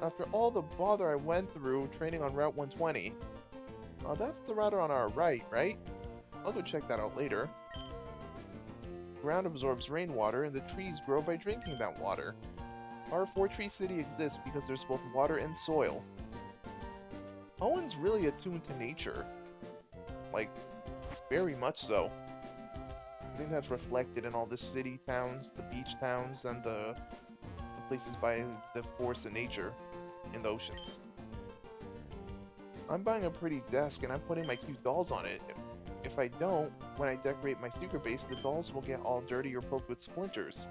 After all the bother I went through training on Route 120. That's the route on our right? I'll go check that out later. Ground absorbs rainwater, and the trees grow by drinking that water. Our Fortree city exists because there's both water and soil. Owen's really attuned to nature. Like, very much so. I think that's reflected in all the city towns, the beach towns, and the places by the force of nature in the oceans. I'm buying a pretty desk and I'm putting my cute dolls on it. If I don't, when I decorate my secret base, the dolls will get all dirty or poked with splinters.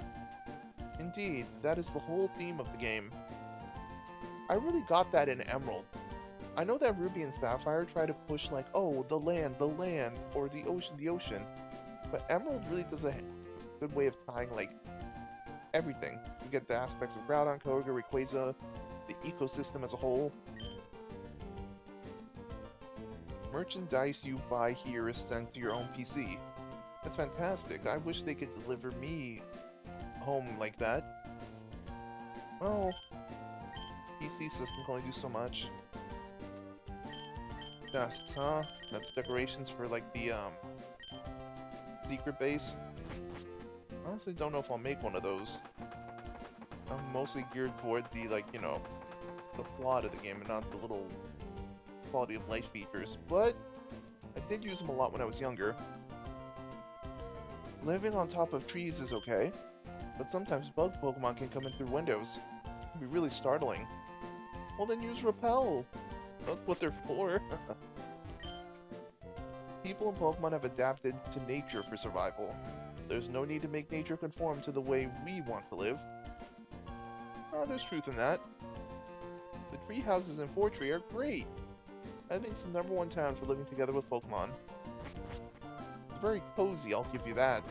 Indeed, that is the whole theme of the game. I really got that in Emerald. I know that Ruby and Sapphire try to push like, oh, the land, or the ocean, but Emerald really does a good way of tying like everything. You get the aspects of Groudon, Koga, Rayquaza, the ecosystem as a whole. Merchandise you buy here is sent to your own PC. That's fantastic. I wish they could deliver me home like that. Well, PC system can only do so much. Desks, huh? That's decorations for like the secret base. Honestly, don't know if I'll make one of those. I'm mostly geared toward the the plot of the game and not the little quality of life features, but I did use them a lot when I was younger. Living on top of trees is okay, but sometimes bug Pokemon can come in through windows. It can be really startling. Well then use Repel! That's what they're for. People and Pokemon have adapted to nature for survival. There's no need to make nature conform to the way we want to live. There's truth in that. The tree houses in Fortree are great. I think it's the #1 town for living together with Pokemon. It's very cozy, I'll give you that.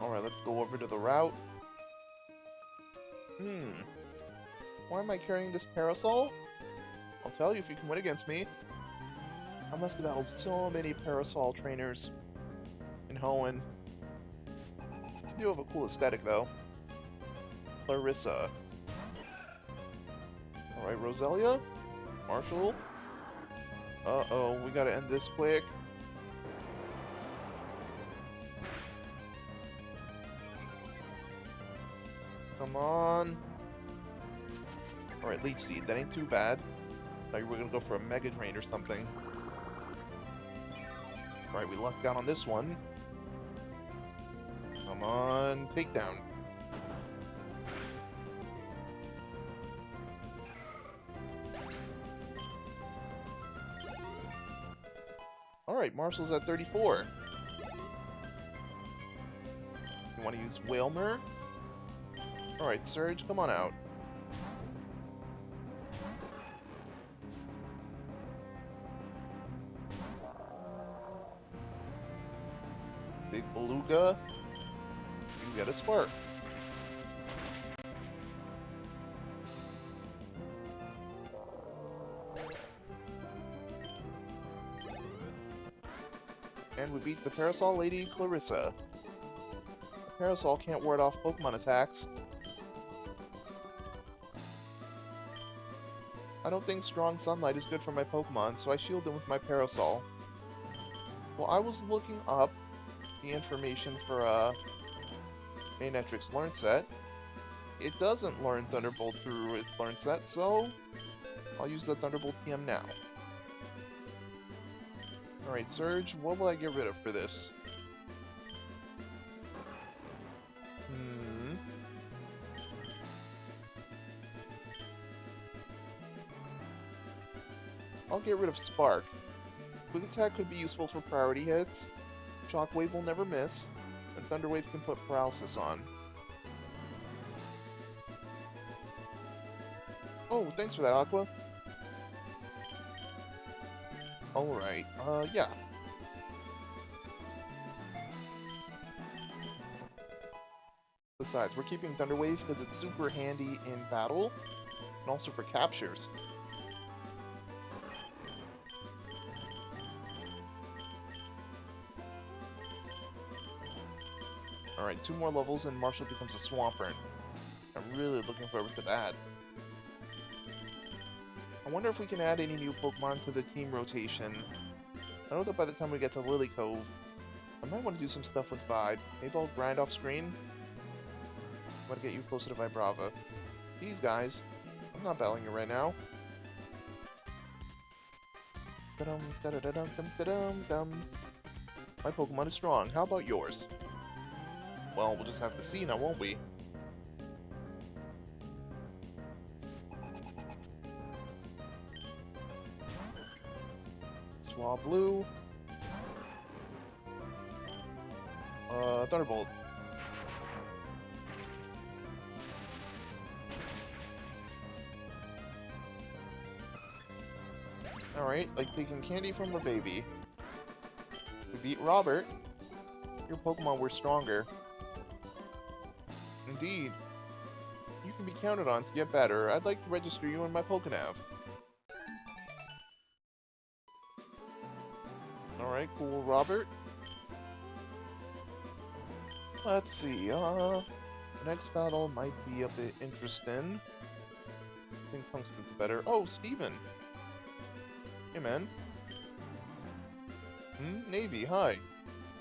Alright, let's go over to the route. Why am I carrying this parasol? I'll tell you if you can win against me. I must have battled so many parasol trainers in Hoenn. You do have a cool aesthetic, though. Clarissa. Alright, Roselia? Marshall? Uh-oh, we gotta end this quick. Come on. Alright, Leech Seed, that ain't too bad. Thought you were gonna go for a Mega Drain or something. Alright, we lucked out on this one. Come on, takedown. Alright, Marshall's at 34. You want to use Whalmer? Alright, Surge, come on out. Big Beluga. You get a Spark. And we beat the Parasol Lady Clarissa. The Parasol can't ward off Pokemon attacks. I don't think strong sunlight is good for my Pokemon, so I shield them with my Parasol. Well, I was looking up the information for Manectric's Learn Set. It doesn't learn Thunderbolt through its Learn Set, so I'll use the Thunderbolt TM now. Alright, Surge, what will I get rid of for this? I'll get rid of Spark. Quick Attack could be useful for priority hits. Shockwave will never miss, and Thunderwave can put Paralysis on. Oh, thanks for that, Aqua. Alright, yeah. Besides, we're keeping Thunderwave because it's super handy in battle, and also for captures. Alright, 2 more levels and Marshall becomes a Swampert. I'm really looking forward to that. I wonder if we can add any new Pokemon to the team rotation. I know that by the time we get to Lily Cove, I might want to do some stuff with Vibe. Maybe I'll grind off screen. I want to get you closer to Vibrava. These guys, I'm not battling you right now. My Pokemon is strong. How about yours? Well, we'll just have to see now, won't we? Swablu. Thunderbolt. Alright, like taking candy from a baby. We beat Robert. Your Pokemon were stronger. Indeed. You can be counted on to get better. I'd like to register you in my Pokenav. Alright, cool, Robert. Let's see, the next battle might be a bit interesting. I think Tungsten's better. Oh, Steven! Hey, man. Navy, hi.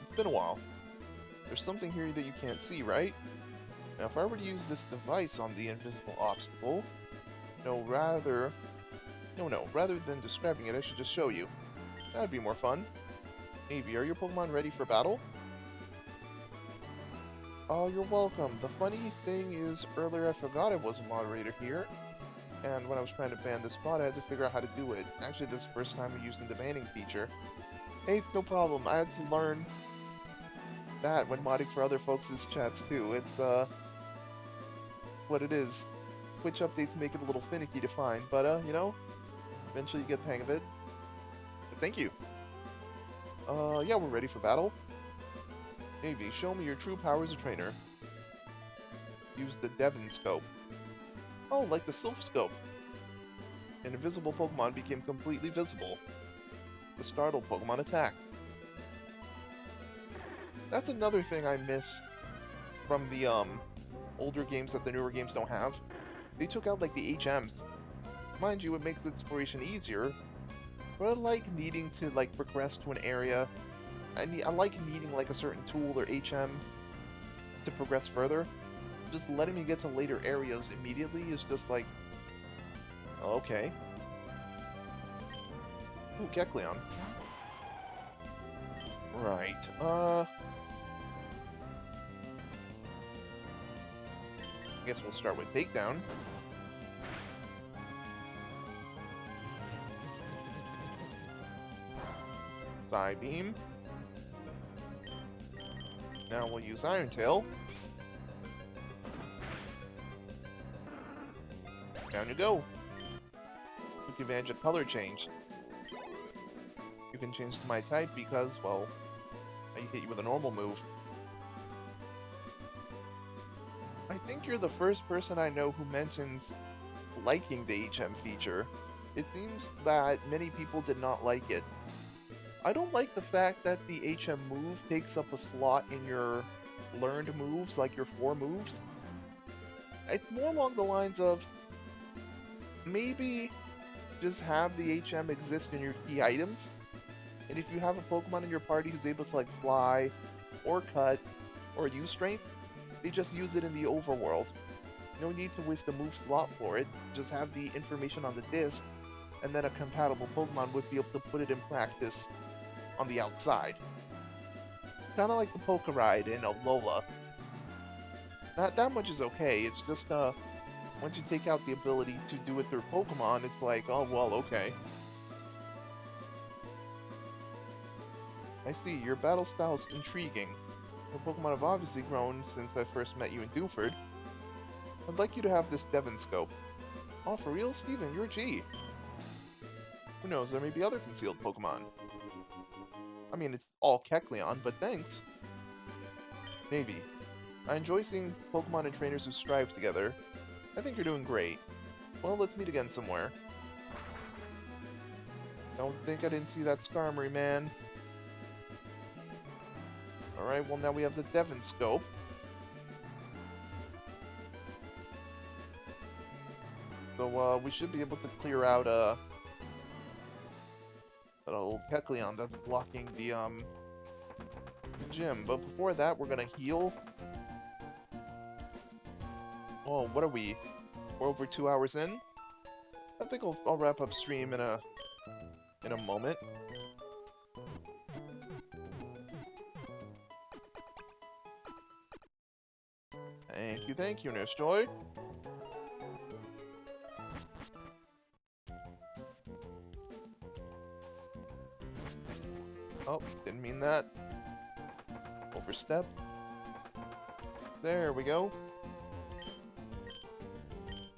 It's been a while. There's something here that you can't see, right? Now, if I were to use this device on the invisible obstacle... rather than describing it, I should just show you. That'd be more fun. Navy, are your Pokemon ready for battle? Oh, you're welcome. The funny thing is, earlier I forgot I was a moderator here, and when I was trying to ban this bot, I had to figure out how to do it. Actually, this is the first time we're using the banning feature. Hey, it's no problem. I had to learn that when modding for other folks' chats, too. It's what it is. Twitch updates make it a little finicky to find, but, eventually you get the hang of it. But thank you. Yeah, we're ready for battle. Navy, show me your true power as a trainer. Use the Devon Scope. Oh, like the Sylph Scope. An invisible Pokemon became completely visible. The startled Pokemon attacked. That's another thing I miss from the, older games that the newer games don't have. They took out, like, the HMs. Mind you, it makes exploration easier, but I like needing to, like, progress to an area. I like needing, like, a certain tool or HM to progress further. Just letting me get to later areas immediately is just like... Okay. Ooh, Kecleon. Right, I guess we'll start with Takedown. Psybeam. Now we'll use Iron Tail. Down you go. Took advantage of color change. You can change to my type because, well, I hit you with a normal move. I think you're the first person I know who mentions liking the HM feature. It seems that many people did not like it. I don't like the fact that the HM move takes up a slot in your learned moves, like your 4 moves. It's more along the lines of maybe just have the HM exist in your key items. And if you have a Pokemon in your party who's able to like fly, or cut, or use strength, they just use it in the overworld. No need to waste a move slot for it, just have the information on the disc, and then a compatible Pokemon would be able to put it in practice on the outside. Kinda like the Poké Ride in Alola. Not that much is okay, it's just once you take out the ability to do it through Pokemon, it's like, oh well, okay. I see, your battle style is intriguing. Your Pokemon have obviously grown since I first met you in Dewford. I'd like you to have this Devon Scope. Oh, for real, Steven, you're a G. Who knows, there may be other concealed Pokemon. I mean, it's all Kecleon, but thanks. Maybe. I enjoy seeing Pokemon and trainers who strive together. I think you're doing great. Well, let's meet again somewhere. Don't think I didn't see that Skarmory, man. Alright, well now we have the Devon Scope. So, we should be able to clear out, that old Kecleon that's blocking the gym. But before that, we're gonna heal. Oh, what are we? We're over 2 hours in? I think I'll wrap up stream in a moment. Thank you, Nurse Joy. Oh, didn't mean that. Overstep. There we go.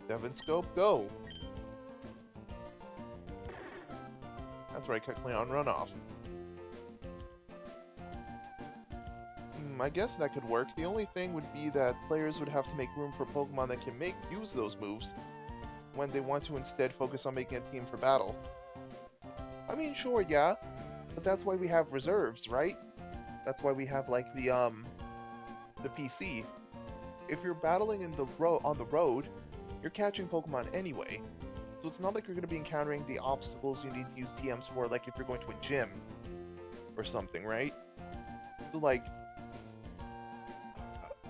Devon Scope, go! That's right, Kecleon, run off. I guess that could work. The only thing would be that players would have to make room for Pokemon that can use those moves when they want to instead focus on making a team for battle. I mean, sure, yeah, but that's why we have reserves, right? That's why we have, like, the PC. If you're battling on the road, you're catching Pokemon anyway. So it's not like you're going to be encountering the obstacles you need to use TMs for, like if you're going to a gym or something, right? So, like,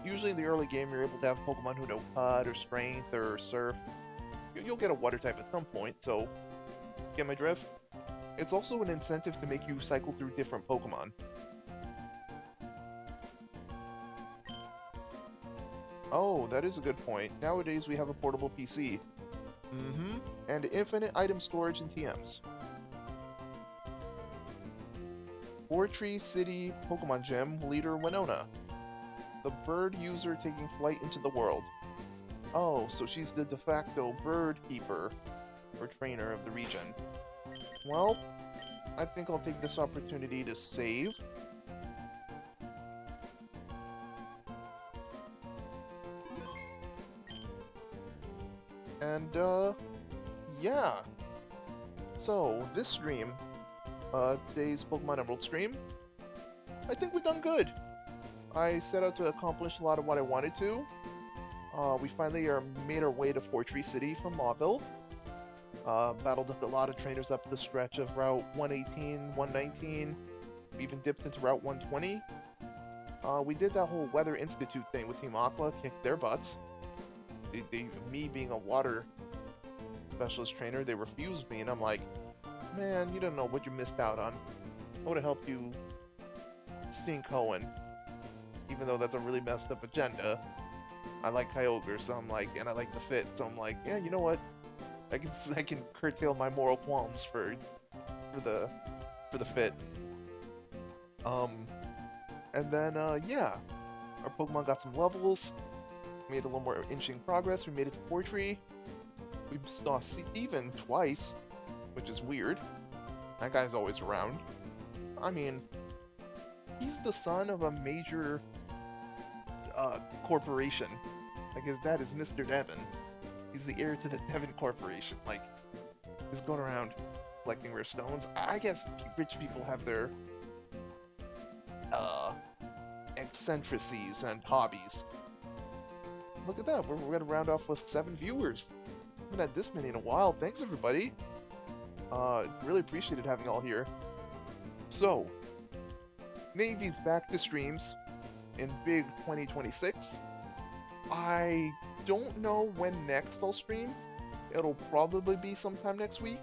usually in the early game, you're able to have Pokemon who know Cut or Strength or Surf. You'll get a Water type at some point, so get my drift? It's also an incentive to make you cycle through different Pokemon. Oh, that is a good point. Nowadays we have a portable PC. And infinite item storage and TMs. Fortree City Pokemon Gym leader Winona. The bird user taking flight into the world. Oh, so she's the de facto bird keeper or trainer of the region. Well, I think I'll take this opportunity to save. And, yeah. So, this stream, today's Pokemon Emerald stream, I think we've done good. I set out to accomplish a lot of what I wanted to. We finally made our way to Fortree City from Mauville. Battled a lot of trainers up the stretch of Route 118, 119. We even dipped into Route 120. We did that whole Weather Institute thing with Team Aqua, kicked their butts. Me being a water specialist trainer, they refused me, and I'm like, man, you don't know what you missed out on. I would have helped you sink Cohen, even though that's a really messed up agenda. I like Kyogre, so I'm like, and I like the fit, so I'm like, yeah, you know what? I can curtail my moral qualms for the fit. Um, and then, yeah, our Pokemon got some levels, made a little more inching progress. We made it to Fortree. We saw Steven twice, which is weird. That guy's always around. I mean, he's the son of a major corporation. Like his dad is Mr. Devon. He's the heir to the Devon Corporation. Like, he's going around collecting rare stones. I guess rich people have their uh eccentricities and hobbies. Look at that. We're gonna round off with 7 viewers. I haven't had this many in a while. Thanks everybody. It's really appreciated having all here. So, Navy's back to streams in big 2026. I don't know when next I'll stream. It'll probably be sometime next week.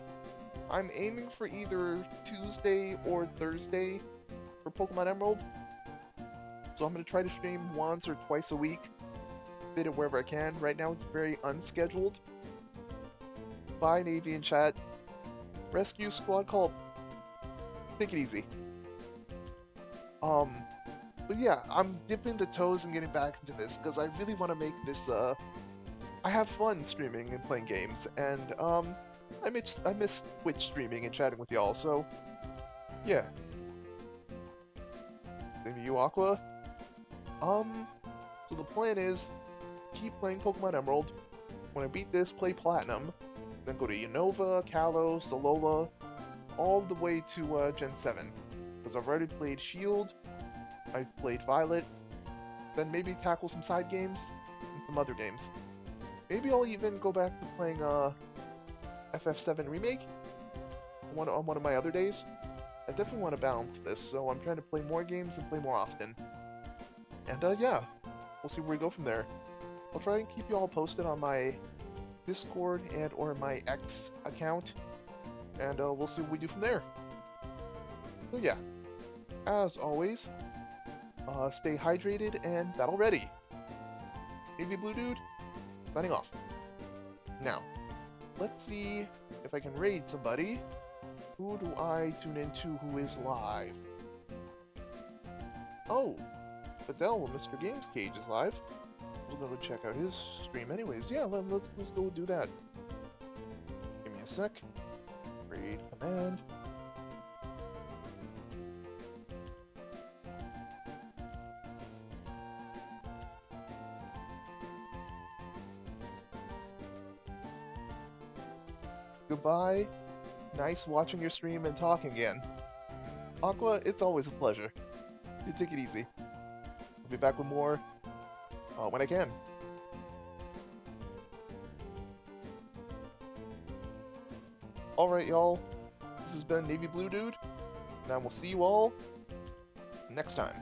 I'm aiming for either Tuesday or Thursday for Pokemon Emerald. So I'm going to try to stream once or twice a week, fit it wherever I can. Right now it's very unscheduled. Bye, Navy and chat. Rescue squad called. Take it easy. But yeah, I'm dipping the toes and getting back into this because I really want to make this, I have fun streaming and playing games, and, I miss Twitch streaming and chatting with y'all, so, yeah. Same to you, Aqua. So the plan is, keep playing Pokemon Emerald. When I beat this, play Platinum, then go to Unova, Kalos, Alola, all the way to, Gen 7. Because I've already played Shield, I've played Violet, then maybe tackle some side games, and some other games. Maybe I'll even go back to playing, FF7 Remake on one of my other days. I definitely want to balance this, so I'm trying to play more games and play more often. And, yeah, we'll see where we go from there. I'll try and keep you all posted on my Discord and or my X account, and we'll see what we do from there. So yeah, as always, stay hydrated and battle ready. Navy Blue Dude, signing off. Now, let's see if I can raid somebody. Who do I tune into who is live? Oh, Fidel, Mr. Games Cage is live. We're gonna check out his stream anyways. Yeah, let's go do that. Give me a sec. Raid command. Goodbye. Nice watching your stream and talking again. Aqua, it's always a pleasure. You take it easy. I'll be back with more when I can. Alright, y'all. This has been Navy Blue Dude, and I will see you all next time.